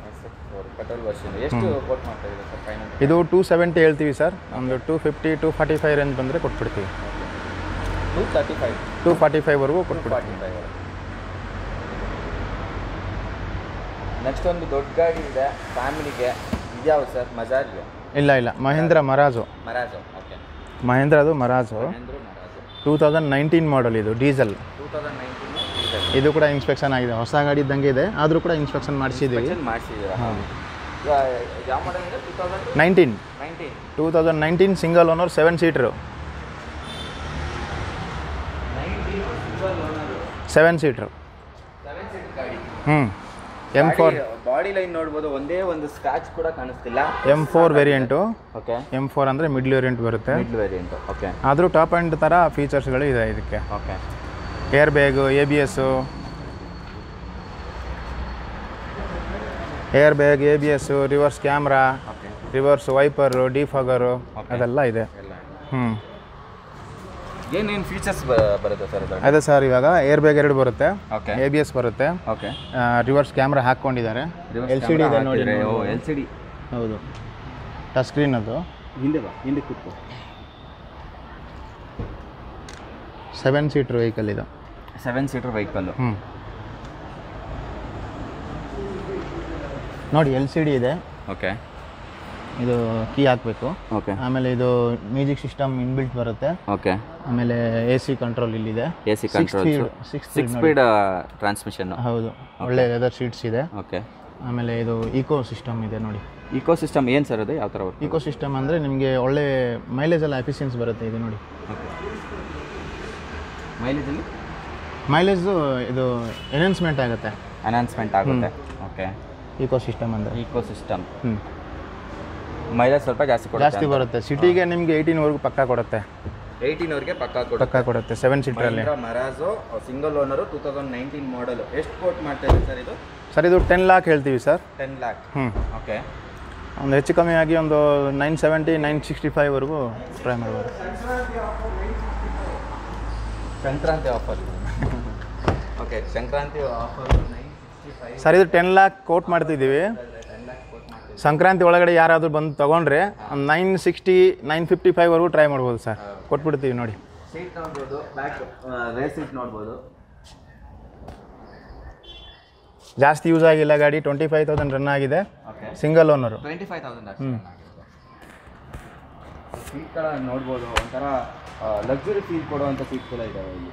Speaker 1: ಪೆಟ್ರೋಲ್ ವರ್ಷನ್ ಎಷ್ಟು ಕೋಟ್ ಮಾಡ್ತಾ ಇದೆ ಸರ್ ಫೈನಲ್?
Speaker 2: ಇದು 270 ಹೇಳ್ತೀವಿ ಸರ್. ಒಂದು 250 245 ರೇಂಜ್ ಬಂದರೆ ಕೊಟ್ಬಿಡ್ತೀವಿ. 245ವರೆಗೂ ಕೊಟ್ಬಿಡ್ತೀವಿ.
Speaker 1: ನೆಕ್ಸ್ಟ್ ಒಂದು ದೊಡ್ಡ ಗಾಡಿ ಇದೆ ಫ್ಯಾಮಿಲಿಗೆ, ಇದ್ಯಾವುದು ಸರ್? ಮಜಾಜ್ಗೆ?
Speaker 2: ಇಲ್ಲ, ಮಹೇಂದ್ರ ಮರಾಜು.
Speaker 1: ಓಕೆ,
Speaker 2: ಮಹೇಂದ್ರದು ಮರಾಜು 2019 ಮಾಡಲ್. ಇದು ಡೀಸೆಲ್.
Speaker 1: 2019
Speaker 2: ಇದು ಕೂಡ ಇನ್ಸ್ಪೆಕ್ಷನ್ ಆಗಿದೆ. ಹೊಸ ಗಾಡಿ ಇದ್ದಂಗೆ ಇದೆ, ಆದರೂ ಕೂಡ ಇನ್ಸ್ಪೆಕ್ಷನ್ ಮಾಡಿಸಿದ್ದೀವಿ.
Speaker 1: ಹಾಂ, ಯಾವ ಮಾಡಲ್ ಇದೆ?
Speaker 2: 2019 ಸಿಂಗಲ್ ಓನರ್, 7 ಸೀಟ್ರು. 7 ಸೀಟ್ರು
Speaker 1: ಗಾಡಿ.
Speaker 2: M4
Speaker 1: ಬಾಡಿ ಲೈನ್ ನೋಡ್ಬೋದು, ಒಂದೇ ಒಂದು ಸ್ಕ್ರಾಚ್ ಕೂಡ ಕಾಣಿಸ್ತಿಲ್ಲ.
Speaker 2: M4 variant.
Speaker 1: ಓಕೆ,
Speaker 2: M4 ಅಂದರೆ ಮಿಡ್ಲ್ ವೇರಿಯಂಟ್ ಬರುತ್ತೆ.
Speaker 1: ಓಕೆ,
Speaker 2: ಆದರೂ ಟಾಪ್ ಎಂಡ್ ಥರ ಫೀಚರ್ಸ್ಗಳು ಇದೆ ಇದಕ್ಕೆ.
Speaker 1: Okay,
Speaker 2: airbag, ABS, airbag, ABS, reverse camera, reverse wiper, defogger, ಅದೆಲ್ಲ ಇದೆ.
Speaker 1: ಏನೇನು ಫೀಚರ್ಸ್ ಬರುತ್ತೆ ಸರ್ ಇದು?
Speaker 2: ಅದೇ ಸರ್, ಇವಾಗ ಏರ್ ಬ್ಯಾಗ್ 2 ಬರುತ್ತೆ,
Speaker 1: ಓಕೆ,
Speaker 2: ABS ಬರುತ್ತೆ,
Speaker 1: ಓಕೆ,
Speaker 2: ರಿವರ್ಸ್ ಕ್ಯಾಮ್ರಾ ಹಾಕ್ಕೊಂಡಿದ್ದಾರೆ, LCD ಇದೆ ನೋಡಿ.
Speaker 1: LCD,
Speaker 2: ಹೌದು, ಟಚ್ ಸ್ಕ್ರೀನ್. ಅದು
Speaker 1: ಹಿಂದೆ ಕೂತ್ಕೋ.
Speaker 2: 7 ಸೀಟರ್ ವೆಹಿಕಲ್ ಇದು.
Speaker 1: 7 ಸೀಟರ್ ವೆಹಿಕಲ್.
Speaker 2: ನೋಡಿ LCD ಇದೆ.
Speaker 1: ಓಕೆ,
Speaker 2: ಇದು ಕೀ ಹಾಕಬೇಕು.
Speaker 1: ಓಕೆ, ಆಮೇಲೆ ಇದು ಮ್ಯೂಸಿಕ್ ಸಿಸ್ಟಮ್ ಇನ್ಬಿಲ್ಟ್ ಬರುತ್ತೆ. ಓಕೆ, ಆಮೇಲೆ AC ಕಂಟ್ರೋಲ್ ಇಲ್ಲಿದೆ. AC control, 6 speed transmission. ಹೌದು, ಒಳ್ಳೆ ಲೆದರ್ ಸೀಟ್ಸ್ ಇದೆ. ಓಕೆ, ಆಮೇಲೆ ಇದು ಈಕೋ ಸಿಸ್ಟಮ್ ಇದೆ ನೋಡಿ. ಈಕೋ ಸಿಸ್ಟಮ್ ಏನು ಸರ್ ಅದು? ಯಾವ ಥರ ಈಕೋ ಸಿಸ್ಟಮ್ ಅಂದರೆ ನಿಮಗೆ ಒಳ್ಳೆ ಮೈಲೇಜ್ ಎಲ್ಲ ಎಫಿಷಿಯನ್ಸಿ ಬರುತ್ತೆ ಇದು ನೋಡಿ. ಮೈಲೇಜು ಇದು ಎನ್ಹಾನ್ಸ್ಮೆಂಟ್ ಆಗುತ್ತೆ. ಓಕೆ, ಈಕೋ ಸಿಸ್ಟಮ್ ಅಂದರೆ ಈಕೋ ಸಿಸ್ಟಮ್. ಮೈಲೇಜ್ ಸ್ವಲ್ಪ ಜಾಸ್ತಿ ಬರುತ್ತೆ. ಸಿಟಿಗೆ ನಿಮಗೆ 18ವರೆಗೂ ಪಕ್ಕಾ ಕೊಡುತ್ತೆ. 18ವರೆಗೆ ಪಕ್ಕಾ ಕೊಡುತ್ತೆ 7 ಸೀಟರಲ್ಲಿ. ಮರಾಜೋ ಸಿಂಗಲ್ ಓನರು 2019 ಮಾಡಲ್. ಎಷ್ಟು ಕೋಟ್ ಮಾಡ್ತಾ ಇದೆ ಸರ್ ಇದು? ಸರ್ ಇದು 10 ಲಾಕ್ ಹೇಳ್ತೀವಿ ಸರ್. 10 ಲಾಕ್. ಓಕೆ, ಒಂದು ಹೆಚ್ಚು ಕಮ್ಮಿ ಆಗಿ ಒಂದು 970 965ವರೆಗೂ ಟ್ರೈ ಮಾಡ್ಬೋದು. Sankranti offer. Okay, Sankranti offer 965. Sir ಇದು 10 ಲಾಕ್ ಕೋಟ್ ಮಾಡ್ತಿದ್ದೀವಿ. ಸಂಕ್ರಾಂತಿ ಒಳಗಡೆ ಯಾರಾದರೂ ಬಂದು ತೊಗೊಂಡ್ರೆ ಒಂದು 960 955ವರೆಗೂ ಟ್ರೈ ಮಾಡ್ಬೋದು ಸರ್. ಕೊಟ್ಬಿಡ್ತೀವಿ ನೋಡಿ. ಸೀಟ್ ನೋಡ್ಬೋದು, ಬ್ಯಾಕ್ ರೇಸ್ ಸೀಟ್ ನೋಡ್ಬೋದು. ಜಾಸ್ತಿ ಯೂಸ್ ಆಗಿಲ್ಲ ಗಾಡಿ. 25,000 ರನ್ ಆಗಿದೆ. Single owner. 25,000. ಸೀಟ್ಗಳ ನೋಡ್ಬೋದು, ಒಂಥರ ಲಕ್ಸುರಿ ಫೀಲ್ ಕೊಡುವಂಥ ಸೀಟ್ ಕೂಡ ಇದಾವೆ ಇಲ್ಲಿ.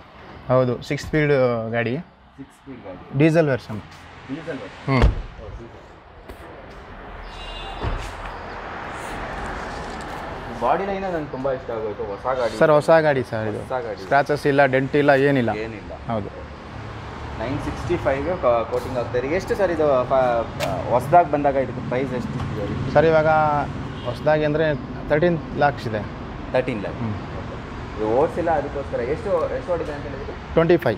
Speaker 1: ಹೌದು, 6 ಸ್ಪೀಡ್ ಗಾಡಿ. 6 ಸ್ಪೀಡ್ ಗಾಡಿ, ಡೀಸೆಲ್ ವರ್ಷನ್. ಬಾಡಿ ಲೈನ್ ನನಗೆ ತುಂಬ ಇಷ್ಟ ಆಗೋಯ್ತು. ಹೊಸ ಗಾಡಿ ಸರ್, ಹೊಸ ಗಾಡಿ ಸರ್ ಇದು. ಸ್ಕ್ರಾಚಸ್ ಇಲ್ಲ, ಡೆಂಟ್ ಇಲ್ಲ, ಏನಿಲ್ಲ. ಹೌದು, 965 ಕೋಟಿಂಗ್ ಆಗ್ತಾರೆ. ಎಷ್ಟು ಸರ್ ಇದು ಹೊಸದಾಗಿ ಬಂದಾಗ ಇದಕ್ಕೆ ಪ್ರೈಸ್ ಎಷ್ಟು ಸರ್? ಇವಾಗ ಹೊಸದಾಗಿ ಅಂದರೆ 13 lakhs ಇದೆ. 13 lakh. ಇದು ಓಡಿಸಿಲ್ಲ, ಅದಕ್ಕೋಸ್ಕರ ಎಷ್ಟು ಓಡಿದೆ ಅಂತ ಹೇಳಿದ್ರು? 25.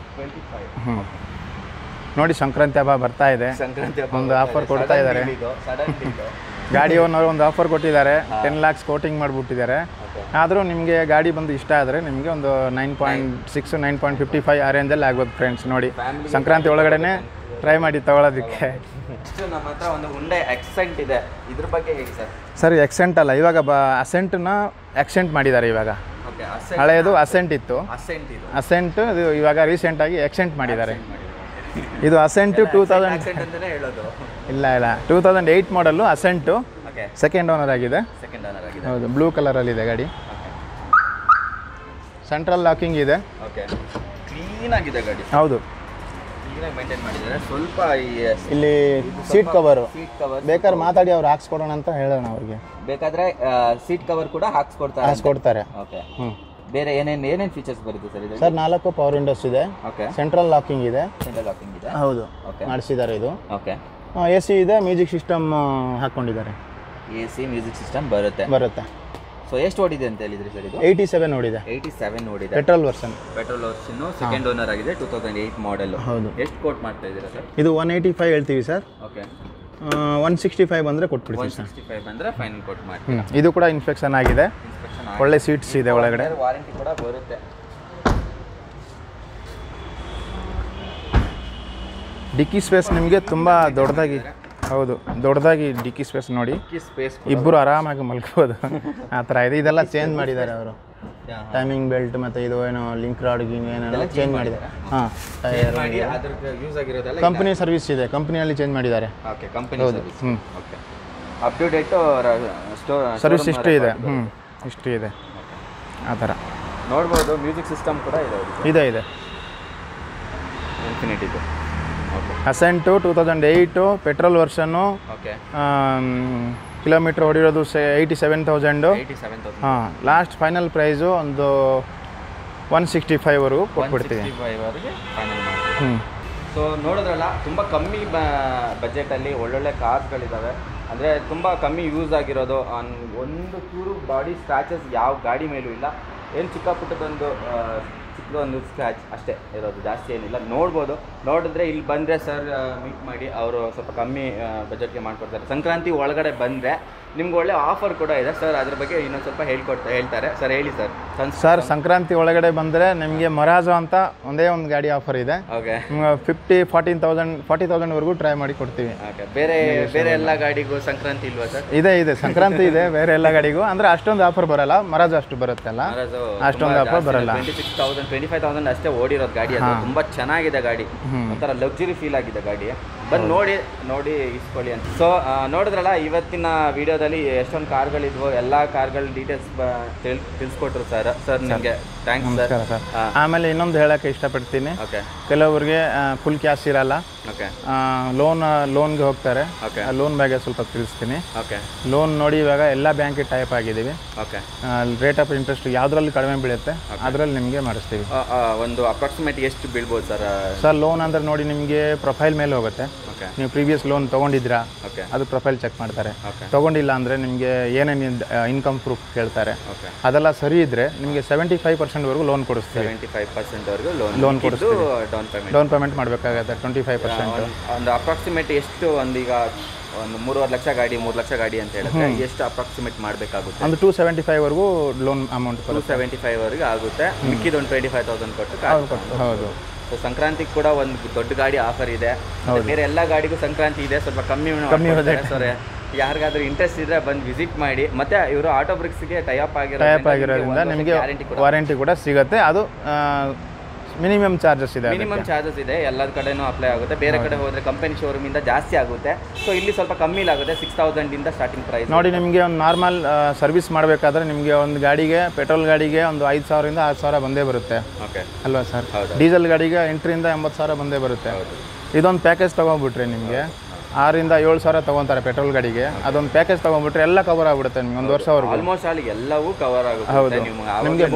Speaker 1: ನೋಡಿ, ಸಂಕ್ರಾಂತಿ ಹಬ್ಬ ಬರ್ತಾ ಇದೆ. ಸಂಕ್ರಾಂತಿ ಹಬ್ಬ ಒಂದು ಆಫರ್ ಕೊಡ್ತಾ ಇದ್ದಾರೆ. ಗಾಡಿ ಓನರ್ ಒಂದು ಆಫರ್ ಕೊಟ್ಟಿದ್ದಾರೆ. 10 lakhs ಕೋಟಿಂಗ್ ಮಾಡಿಬಿಟ್ಟಿದ್ದಾರೆ. ಆದರೂ ನಿಮಗೆ ಗಾಡಿ ಬಂದು ಇಷ್ಟ ಆದರೆ ನಿಮಗೆ ಒಂದು 9.6 9.55 ಆ ರೇಂಜಲ್ಲಿ ಆಗ್ಬೋದು ಫ್ರೆಂಡ್ಸ್. ನೋಡಿ, ಸಂಕ್ರಾಂತಿ ಒಳಗಡೆ ಟ್ರೈ ಮಾಡಿ ತಗೊಳ್ಳೋದಕ್ಕೆ. ನಮ್ಮ ಹತ್ರ ಒಂದು ಹುಂಡೈ ಎಕ್ಸೆಂಟ್ ಇದೆ. ಇದ್ರ ಬಗ್ಗೆ ಹೇಗೆ ಸರ್? ಸರ್ ಎಕ್ಸೆಂಟ್ ಅಲ್ಲ, ಇವಾಗ ಅಸೆಂಟ್ನ ಎಕ್ಸೆಂಟ್ ಮಾಡಿದ್ದಾರೆ. ಇವಾಗ ಹಳೆಯದು ಅಸೆಂಟ್ ಇತ್ತು. ಅಸೆಂಟ್ ಇದು ಇವಾಗ ರೀಸೆಂಟಾಗಿ ಎಕ್ಸೆಂಟ್ ಮಾಡಿದ್ದಾರೆ. ಇದು ಅಸೆಂಟ್ 2000 ಇಲ್ಲ 2008 ಮಾಡಲು ಅಸೆಂಟು. ಸೆಕೆಂಡ್ ಓನರ್ ಆಗಿದೆ. ಹೌದು, ಬ್ಲೂ ಕಲರಲ್ಲಿದೆ ಗಾಡಿ. ಸೆಂಟ್ರಲ್ ಲಾಕಿಂಗ್ ಇದೆ. ಕ್ಲೀನ್ ಆಗಿದೆ ಗಾಡಿ. ಹೌದು, ಸ್ವಲ್ಪ ಇಲ್ಲಿ ಸೀಟ್ ಕವರು ಬೇಕಾದ್ರೆ ಮಾತಾಡಿ ಅವ್ರು ಹಾಕ್ಸ್ಕೊಡೋಣ ಅಂತ ಹೇಳೋಣ ಅವ್ರಿಗೆ. ಬೇಕಾದ್ರೆ ಸೀಟ್ ಕವರ್ ಕೂಡ ಹಾಕ್ಸ್ಕೊಡ್ತಾರೆ. ಬೇರೆ ಏನೇನು ಫೀಚರ್ಸ್ ಬರುತ್ತೆ ಸರ್ ಇದು? ಸರ್ 4 ಪವರ್ ವಿಂಡೋಸ್ ಇದೆ. ಸೆಂಟ್ರಲ್ ಲಾಕಿಂಗ್ ಇದೆ. ಹೌದು, ಮಾಡಿಸಿದ್ದಾರೆ ಇದು. AC ಇದೆ, ಮ್ಯೂಸಿಕ್ ಸಿಸ್ಟಮ್ ಹಾಕ್ಕೊಂಡಿದ್ದಾರೆ. AC ಮ್ಯೂಸಿಕ್ ಸಿಸ್ಟಮ್ ಬರುತ್ತೆ. ಸೊ ಎಷ್ಟು ಓಡಿದೆ ಅಂತ ಹೇಳಿದ್ರಿ ಸರ್ ಇದು? 87 ಓಡಿದೆ. 87 ಓಡಿದೆ. ಪೆಟ್ರೋಲ್ ವರ್ಷನ್ ಸೆಕೆಂಡ್ ಓನರ್ ಆಗಿದೆ. 2008 ಮಾಡೆಲ್. ಹೌದು. ಎಷ್ಟು ಕೋಟ್ ಮಾಡ್ತಾ ಇದ್ದೀರಾ ಸರ್? ಇದು 185 ಹೇಳ್ತೀವಿ ಸರ್. ಓಕೆ, 165 ಬಂದರೆ ಕೊಟ್ಬಿಡ್ತೀವಿ ಸರ್. 165 ಬಂದರೆ ಫೈನಲ್ ಕೋಟ್ ಮಾಡಿ. ಇದು ಕೂಡ ಇನ್ಸ್ಪೆಕ್ಷನ್ ಆಗಿದೆ. ಒಳ್ಳೆ ಸೀಟ್ಸ್ ಇದೆ ಒಳಗಡೆ. ವಾರಂಟಿ ಕೂಡ ಬರುತ್ತೆ. ಡಿಕ್ಕಿ ಸ್ಪೇಸ್ ನಿಮಗೆ ತುಂಬ ದೊಡ್ಡದಾಗಿ. ಹೌದು, ದೊಡ್ಡದಾಗಿ ಡಿಕ್ಕಿ ಸ್ಪೇಸ್ ನೋಡಿ. ಇಬ್ಬರು ಆರಾಮಾಗಿ ಮಲ್ಕೋಬೋದು ಆ ಥರ ಇದೆ. ಇದೆಲ್ಲ ಚೇಂಜ್ ಮಾಡಿದ್ದಾರೆ ಅವರು. ಟೈಮಿಂಗ್ ಬೆಲ್ಟ್ ಮತ್ತು ಇದು ಏನೋ ಲಿಂಕ್ ರಾಡ್ ಏನೇನೋ ಚೇಂಜ್ ಮಾಡಿದ್ದಾರೆ. ಹಾಂ, ಕಂಪ್ನಿ ಸರ್ವಿಸ್ ಇದೆ, ಕಂಪ್ನಿಯಲ್ಲಿ ಚೇಂಜ್ ಮಾಡಿದ್ದಾರೆ. ಹೌದು. Up to date service history ಇದೆ. ಹಿಸ್ಟ್ರಿ ಇದೆ ಆ ಥರ ನೋಡ್ಬೋದು. ಮ್ಯೂಸಿಕ್ ಸಿಸ್ಟಮ್ ಕೂಡ ಇದೆ. ಇನ್ಫಿನಿಟಿ ಇದೆ. ಅಸೆಂಟು 2008 ಪೆಟ್ರೋಲ್ ವರ್ಷನ್ನು. ಕಿಲೋಮೀಟ್ರ್ ಹೊಡಿರೋದು 87,000. ಹಾಂ, ಲಾಸ್ಟ್ ಫೈನಲ್ ಪ್ರೈಸು ಒಂದು 165ವರೆಗೂ ಕೊಟ್ಬಿಡ್ತೀವಿ. ಸೊ ನೋಡಿದ್ರಲ್ಲ, ತುಂಬ ಕಮ್ಮಿ ಬಜೆಟಲ್ಲಿ ಒಳ್ಳೊಳ್ಳೆ ಕಾರ್ಸ್ಗಳಿದ್ದಾವೆ. ಅಂದರೆ ತುಂಬ ಕಮ್ಮಿ ಯೂಸ್ ಆಗಿರೋದು. ಒಂದು ಚೂರು ಬಾಡಿ ಸ್ಕ್ರಾಚಸ್ ಯಾವ ಗಾಡಿ ಮೇಲೂ ಇಲ್ಲ. ಏನು ಚಿಕ್ಕ ಪುಟ್ಟದೊಂದು ಚಿಕ್ಕದೊಂದು ಸ್ಕ್ರ್ಯಾಚ್ ಅಷ್ಟೇ ಇರೋದು, ಜಾಸ್ತಿ ಏನಿಲ್ಲ. ನೋಡ್ಬೋದು. ನೋಡಿದ್ರೆ ಇಲ್ಲಿ ಬಂದರೆ ಸರ್ ಮೀಟ್ ಮಾಡಿ, ಅವರು ಸ್ವಲ್ಪ ಕಮ್ಮಿ ಬಜೆಟ್ಗೆ ಮಾಡಿಕೊಡ್ತಾರೆ. ಸಂಕ್ರಾಂತಿ ಒಳಗಡೆ ಬಂದರೆ ನಿಮ್ಗೆ ಒಳ್ಳೆ ಆಫರ್ ಕೂಡ ಇದೆ ಸರ್. ಅದ್ರ ಬಗ್ಗೆ ಇನ್ನೊಂದು ಸ್ವಲ್ಪ ಹೇಳ್ತಾರೆ ಸರ್. ಹೇಳಿ ಸರ್.
Speaker 2: ಸರ್ ಸಂಕ್ರಾಂತಿ ಒಳಗಡೆ ಬಂದರೆ ನಿಮಗೆ ಮರಾಜೋ ಅಂತ ಒಂದೇ ಒಂದು ಗಾಡಿ ಆಫರ್ ಇದೆ.
Speaker 1: ಓಕೆ.
Speaker 2: 40,000ವರೆಗೂ ಟ್ರೈ ಮಾಡಿ ಕೊಡ್ತೀವಿ.
Speaker 1: ಓಕೆ. ಬೇರೆ ಎಲ್ಲ ಗಾಡಿಗೂ ಸಂಕ್ರಾಂತಿ ಇಲ್ವಾ ಸರ್?
Speaker 2: ಇದೆ ಸಂಕ್ರಾಂತಿ ಇದೆ ಬೇರೆ ಎಲ್ಲ ಗಾಡಿಗೂ. ಅಂದರೆ ಅಷ್ಟೊಂದು ಆಫರ್ ಬರಲ್ಲ, ಮರಾಜೋ ಅಷ್ಟು ಬರುತ್ತಲ್ಲ, ಅಷ್ಟೊಂದು ಆಫರ್ ಬರಲ್ಲ.
Speaker 1: 26,000 25,000 ಅಷ್ಟೇ ಓಡಿರೋದು ಗಾಡಿ. ಅದು ತುಂಬ ಚೆನ್ನಾಗಿದೆ ಗಾಡಿ, ಒಂಥರ ಲಕ್ಸುರಿ ಫೀಲ್ ಆಗಿದೆ ಗಾಡಿ. ಬಂದು ನೋಡಿ ಇಸ್ಕೊಳ್ಳಿ ಅಂತ. ಸೊ ನೋಡಿದ್ರಲ್ಲ, ಇವತ್ತಿನ ವಿಡಿಯೋದಲ್ಲಿ ಎಷ್ಟೊಂದು ಕಾರ್ಗಳಿದ್ವು, ಎಲ್ಲ ಕಾರ್ಗಳ ಡೀಟೇಲ್ಸ್ ತಿಳಿಸ್ಕೊಟ್ರು ಸರ್. ನಿಮಗೆ ಥ್ಯಾಂಕ್ಸ್ ಸರ್.
Speaker 2: ಆಮೇಲೆ ಇನ್ನೊಂದು ಹೇಳಕ್ಕೆ ಇಷ್ಟಪಡ್ತೀನಿ.
Speaker 1: ಓಕೆ.
Speaker 2: ಕೆಲವರಿಗೆ ಫುಲ್ ಕ್ಯಾಶ್ ಇರಲ್ಲ,
Speaker 1: ಓಕೆ,
Speaker 2: ಲೋನ್ಗೆ ಹೋಗ್ತಾರೆ. ಲೋನ್ ಬಗ್ಗೆ ಸ್ವಲ್ಪ ತಿಳಿಸ್ತೀನಿ.
Speaker 1: ಓಕೆ.
Speaker 2: ಲೋನ್ ನೋಡಿ ಇವಾಗ ಎಲ್ಲ ಬ್ಯಾಂಕಿಗೆ ಟೈಪ್ ಆಗಿದ್ದೀವಿ.
Speaker 1: ಓಕೆ.
Speaker 2: ರೇಟ್ ಆಫ್ ಇಂಟ್ರೆಸ್ಟ್ ಯಾವುದ್ರಲ್ಲಿ ಕಡಿಮೆ ಬೀಳುತ್ತೆ ಅದರಲ್ಲಿ ನಿಮಗೆ ಮಾಡಿಸ್ತೀವಿ.
Speaker 1: ಒಂದು ಅಪ್ರಾಕ್ಸಿಮೇಟ್ ಎಷ್ಟು ಬೀಳ್ಬೋದು
Speaker 2: ಸರ್ ಲೋನ್ ಅಂದರೆ ನೋಡಿ ನಿಮಗೆ ಪ್ರೊಫೈಲ್ ಮೇಲೆ ಹೋಗುತ್ತೆ. ನೀವು ಪ್ರೀವಿಯಸ್ ಲೋನ್ ತೊಗೊಂಡಿದ್ದೀರಾ, ಅದು ಪ್ರೊಫೈಲ್ ಚೆಕ್ ಮಾಡ್ತಾರೆ. ತೊಗೊಂಡಿಲ್ಲ ಅಂದರೆ ನಿಮಗೆ ಏನೇನು ಇನ್ಕಮ್ ಪ್ರೂಫ್ ಕೇಳ್ತಾರೆ. ಅದೆಲ್ಲ ಸರಿ ಇದ್ದರೆ ನಿಮಗೆ 75% ಲೋನ್ ಕೊಡಿಸ್ತೀವಿ.
Speaker 1: 75%
Speaker 2: ಲೋನ್ ಕೊಡಿಸ್ತೀವಿ. ಡೌನ್ ಪೇಮೆಂಟ್ ಮಾಡಬೇಕಾಗುತ್ತೆ 25%.
Speaker 1: ಒಂದು ಅಪ್ರಾಕ್ಸಿಮೇಟ್ ಎಷ್ಟು, ಈಗ ಒಂದು 3.5 ಲಕ್ಷ ಗಾಡಿ 3 ಲಕ್ಷ ಗಾಡಿ ಅಂತ ಹೇಳಿದ್ರೆ ಎಷ್ಟು ಅಪ್ರಾಕ್ಸಿಮೇಟ್ ಮಾಡಬೇಕಾಗುತ್ತೆ?
Speaker 2: ಒಂದು 275ವರೆಗೂ ಲೋನ್ ಅಮೌಂಟ್
Speaker 1: 275ವರೆಗೆ ಆಗುತ್ತೆ. ಮಿಕ್ಕಿದ ಒಂದು 25,000 ಕೊಟ್ಟು.
Speaker 2: ಹೌದು.
Speaker 1: ಸೊ ಸಂಕ್ರಾಂತಿಗೆ ಕೂಡ ಒಂದು ದೊಡ್ಡ ಗಾಡಿ ಆಫರ್ ಇದೆ. ಬೇರೆ ಎಲ್ಲ ಗಾಡಿಗೂ ಸಂಕ್ರಾಂತಿ ಇದೆ, ಸ್ವಲ್ಪ ಕಮ್ಮಿ ಸರ್. ಯಾರಿಗಾದ್ರೂ ಇಂಟ್ರೆಸ್ಟ್ ಇದ್ರೆ ಬಂದು ವಿಸಿಟ್ ಮಾಡಿ. ಮತ್ತೆ ಇವರು ಆಟೋ ಬ್ರಿಕ್ಸ್ಗೆ ಟೈಅಪ್
Speaker 2: ಆಗಿರೋದ್ರಿಂದ ನಿಮಗೆ ವಾರಂಟಿ ಕೂಡ ಸಿಗುತ್ತೆ. ಅದು ಮಿನಿಮಮ್ ಚಾರ್ಜಸ್ ಇದೆ. ಎಲ್ಲ ಕಡೆನೂ ಅಪ್ಲೈ ಆಗುತ್ತೆ. ಬೇರೆ ಕಡೆ ಹೋದರೆ ಕಂಪನಿ ಶೋರೂಮಿಂದ ಜಾಸ್ತಿ ಆಗುತ್ತೆ. ಸೊ ಇಲ್ಲಿ ಸ್ವಲ್ಪ ಕಮ್ಮಿ ಆಗುತ್ತೆ. 6,000 ಸ್ಟಾರ್ಟಿಂಗ್ ಪ್ರೈಸ್. ನೋಡಿ ನಿಮಗೆ ಒಂದು ನಾರ್ಮಲ್ ಸರ್ವಿಸ್ ಮಾಡಬೇಕಾದ್ರೆ ನಿಮಗೆ ಒಂದು ಗಾಡಿಗೆ, ಪೆಟ್ರೋಲ್ ಗಾಡಿಗೆ ಒಂದು 5,000 ರಿಂದ 6,000 ಬಂದೇ ಬರುತ್ತೆ.
Speaker 1: ಓಕೆ
Speaker 2: ಅಲ್ವಾ ಸರ್? ಡೀಸೆಲ್ ಗಾಡಿಗೆ 8,000 ರಿಂದ 80,000 ಬಂದೇ ಬರುತ್ತೆ. ಇದೊಂದು ಪ್ಯಾಕೇಜ್ ತೊಗೊಂಡ್ಬಿಟ್ರೆ ನಿಮಗೆ 6,000 ರಿಂದ 7,000 ತೊಗೊತಾರೆ ಪೆಟ್ರೋಲ್ ಗಾಡಿಗೆ. ಅದೊಂದು ಪ್ಯಾಕೇಜ್ ತೊಗೊಂಡ್ಬಿಟ್ರೆ ಎಲ್ಲ ಕವರ್ ಆಗಿಬಿಡುತ್ತೆ ನಿಮ್ಗೆ 1 ವರ್ಷವರೆಗೂ.
Speaker 1: ಆಲ್ಮೋಸ್ಟ್ ಅಲ್ಲಿ ಎಲ್ಲವೂ ಕವರ್ ಆಗುತ್ತೆ.
Speaker 2: ಹೌದು. ನಿಮಗೆ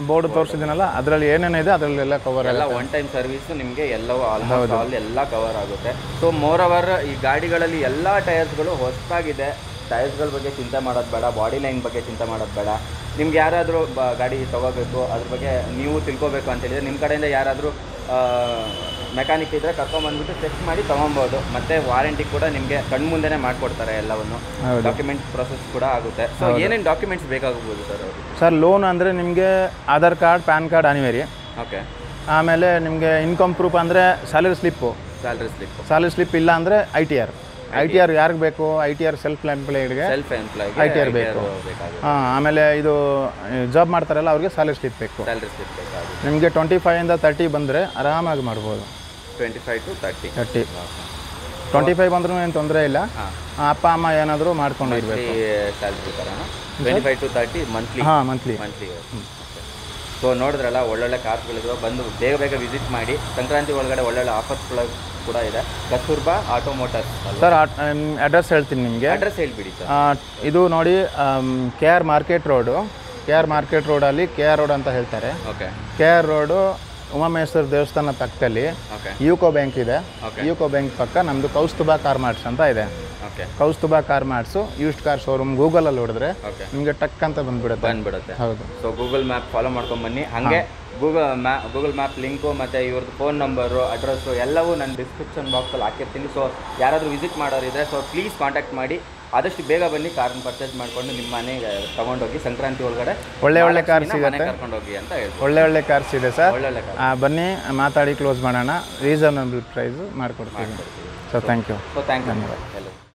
Speaker 2: ಬೋರ್ಡ್ ತೋರಿಸಿದ್ನಲ್ಲ ಅದರಲ್ಲಿ ಏನೇನಿದೆ ಅದರಲ್ಲೆಲ್ಲ ಕವರ್
Speaker 1: ಎಲ್ಲ ಒನ್ ಟೈಮ್ ಸರ್ವಿಸ್ ನಿಮಗೆ ಎಲ್ಲವೂ ಆಲ್ಮೋಸ್ಟ್ ಆಲ್ ಎಲ್ಲ ಕವರ್ ಆಗುತ್ತೆ. ಸೊ ಮೋರ್ ಓವರ್ ಈ ಗಾಡಿಗಳಲ್ಲಿ ಎಲ್ಲ ಟೈರ್ಸ್ಗಳು ಹೊಸದಾಗಿದೆ. ಟೈರ್ಸ್ಗಳ ಬಗ್ಗೆ ಚಿಂತೆ ಮಾಡೋದು ಬೇಡ, ಬಾಡಿ ಲೈನ್ ಬಗ್ಗೆ ಚಿಂತೆ ಮಾಡೋದು ಬೇಡ. ನಿಮ್ಗೆ ಯಾರಾದರೂ ಗಾಡಿ ತೊಗೋಬೇಕು, ಅದ್ರ ಬಗ್ಗೆ ನೀವು ತಿಳ್ಕೊಬೇಕು ಅಂತ ಹೇಳಿದ್ರೆ ನಿಮ್ಮ ಕಡೆಯಿಂದ ಯಾರಾದರೂ ಮೆಕ್ಯಾನಿಕ್ ಇದ್ದರೆ ಕರ್ಕೊಂಬಂದ್ಬಿಟ್ಟು ಚೆಕ್ ಮಾಡಿ ತೊಗೊಬೋದು. ಮತ್ತು ವಾರಂಟಿ ಕೂಡ ನಿಮಗೆ ಕಣ್ಮುಂದೆನೇ ಮಾಡಿಕೊಡ್ತಾರೆ ಎಲ್ಲವನ್ನು. ಡಾಕ್ಯುಮೆಂಟ್ ಪ್ರೊಸೆಸ್ ಕೂಡ ಆಗುತ್ತೆ. ಸೊ ಏನೇನು ಡಾಕ್ಯುಮೆಂಟ್ಸ್ ಬೇಕಾಗ್ಬೋದು ಸರ್ ಅವರು?
Speaker 2: ಸರ್ ಲೋನ್ ಅಂದರೆ ನಿಮಗೆ ಆಧಾರ್ ಕಾರ್ಡ್, ಪ್ಯಾನ್ ಕಾರ್ಡ್ ಅನಿವಾರ್ಯ.
Speaker 1: ಓಕೆ.
Speaker 2: ಆಮೇಲೆ ನಿಮಗೆ ಇನ್ಕಮ್ ಪ್ರೂಫ್ ಅಂದರೆ ಸ್ಯಾಲರಿ ಸ್ಲಿಪ್ ಇಲ್ಲ ಅಂದರೆ ITR ಯಾರಿಗೆ ಬೇಕು? ITR ಸೆಲ್ಫ್ ಎಂಪ್ಲಾಯ್ಡ್ಗೆ ITR ಬೇಕು. ಆಮೇಲೆ ಇದು ಜಾಬ್ ಮಾಡ್ತಾರಲ್ಲ ಅವ್ರಿಗೆ ಸ್ಯಾಲರಿ ಸ್ಲಿಪ್ ಬೇಕು. ನಿಮಗೆ 25 ಇಂದ 30 ಬಂದರೆ ಆರಾಮಾಗಿ ಮಾಡ್ಬೋದು.
Speaker 1: 25 to 30
Speaker 2: 25 ಬಂದ್ರೂ ಏನು ತೊಂದರೆ ಇಲ್ಲ. ಅಪ್ಪ ಅಮ್ಮ ಏನಾದರೂ ಮಾಡ್ಕೊಂಡು ಇರಬೇಕು.
Speaker 1: ಸ್ಯಾಲ್ರಿ ಥರ 25 to 30 ಮಂತ್ಲಿ. ಸೊ ನೋಡಿದ್ರಲ್ಲ, ಒಳ್ಳೊಳ್ಳೆ ಕಾರ್ಸ್ಗಳಿದ್ರು. ಬಂದು ಬೇಗ ವಿಸಿಟ್ ಮಾಡಿ. ಸಂಕ್ರಾಂತಿ ಒಳಗಡೆ ಒಳ್ಳೊಳ್ಳೆ ಆಫರ್ಸ್ಗಳು ಕೂಡ ಇದೆ. ಕಸ್ತೂರ್ಬಾ ಆಟೋಮೋಟರ್ಸ್. ಸರ್
Speaker 2: ಅಡ್ರೆಸ್ ಹೇಳ್ತೀನಿ ನಿಮಗೆ.
Speaker 1: ಅಡ್ರೆಸ್ ಹೇಳ್ಬಿಡಿ ಸರ್.
Speaker 2: ಇದು ನೋಡಿ KR ಮಾರ್ಕೆಟ್ ರೋಡಲ್ಲಿ KR ರೋಡ್ ಅಂತ ಹೇಳ್ತಾರೆ.
Speaker 1: ಓಕೆ.
Speaker 2: KR ರೋಡು ಉಮಾಮೇಶ್ವರ ದೇವಸ್ಥಾನ ಪಕ್ಕದಲ್ಲಿ ಯೂಕೋ ಬ್ಯಾಂಕ್ ಇದೆ. ಯೂಕೋ ಬ್ಯಾಂಕ್ ಪಕ್ಕ ನಮ್ಮದು ಕೌಸ್ತುಭಾ ಕಾರ್ ಮಾರ್ಟ್ಸ್ ಅಂತ ಇದೆ. Kaustubha car marts used car showroom. ಗೂಗಲಲ್ಲಿ ನೋಡಿದ್ರೆ ನಿಮಗೆ ಟಕ್ ಅಂತ ಬಂದ್ಬಿಡುತ್ತೆ. ಹೌದು.
Speaker 1: ಸೊ ಗೂಗಲ್ ಮ್ಯಾಪ್ ಫಾಲೋ ಮಾಡ್ಕೊಂಬನ್ನಿ. ಹಾಗೆ ಗೂಗಲ್ ಮ್ಯಾಪ್ ಲಿಂಕು ಮತ್ತು ಇವ್ರದ್ದು ಫೋನ್ ನಂಬರು, ಅಡ್ರೆಸ್ಸು ಎಲ್ಲವೂ ನಾನು ಡಿಸ್ಕ್ರಿಪ್ಷನ್ ಬಾಕ್ಸಲ್ಲಿ ಹಾಕಿರ್ತೀನಿ. ಸೊ ಯಾರಾದರೂ ವಿಸಿಟ್ ಮಾಡೋರಿದ್ರೆ ಸೊ ಪ್ಲೀಸ್ ಕಾಂಟ್ಯಾಕ್ಟ್ ಮಾಡಿ. ಆದಷ್ಟು ಬೇಗ ಬನ್ನಿ, ಕಾರನ್ನು ಪರ್ಚೇಸ್ ಮಾಡಿಕೊಂಡು ನಿಮ್ಮ ಮನೆಗೆ ತೊಗೊಂಡೋಗಿ. ಸಂಕ್ರಾಂತಿ ಒಳಗಡೆ ಒಳ್ಳೆ ಕಾರ್ ಸಿಗುತ್ತೆ, ಕರ್ಕೊಂಡೋಗಿ ಅಂತ ಹೇಳ್ಬೋದು.
Speaker 2: ಒಳ್ಳೆ ಕಾರ್ಸ್ ಇದೆ ಸರ್. ಒಳ್ಳೆ ಬನ್ನಿ, ಮಾತಾಡಿ ಕ್ಲೋಸ್ ಮಾಡೋಣ. ರೀಸನಬಲ್ ಪ್ರೈಸು ಮಾಡಿಕೊಡ್ತೀವಿ. So thank you.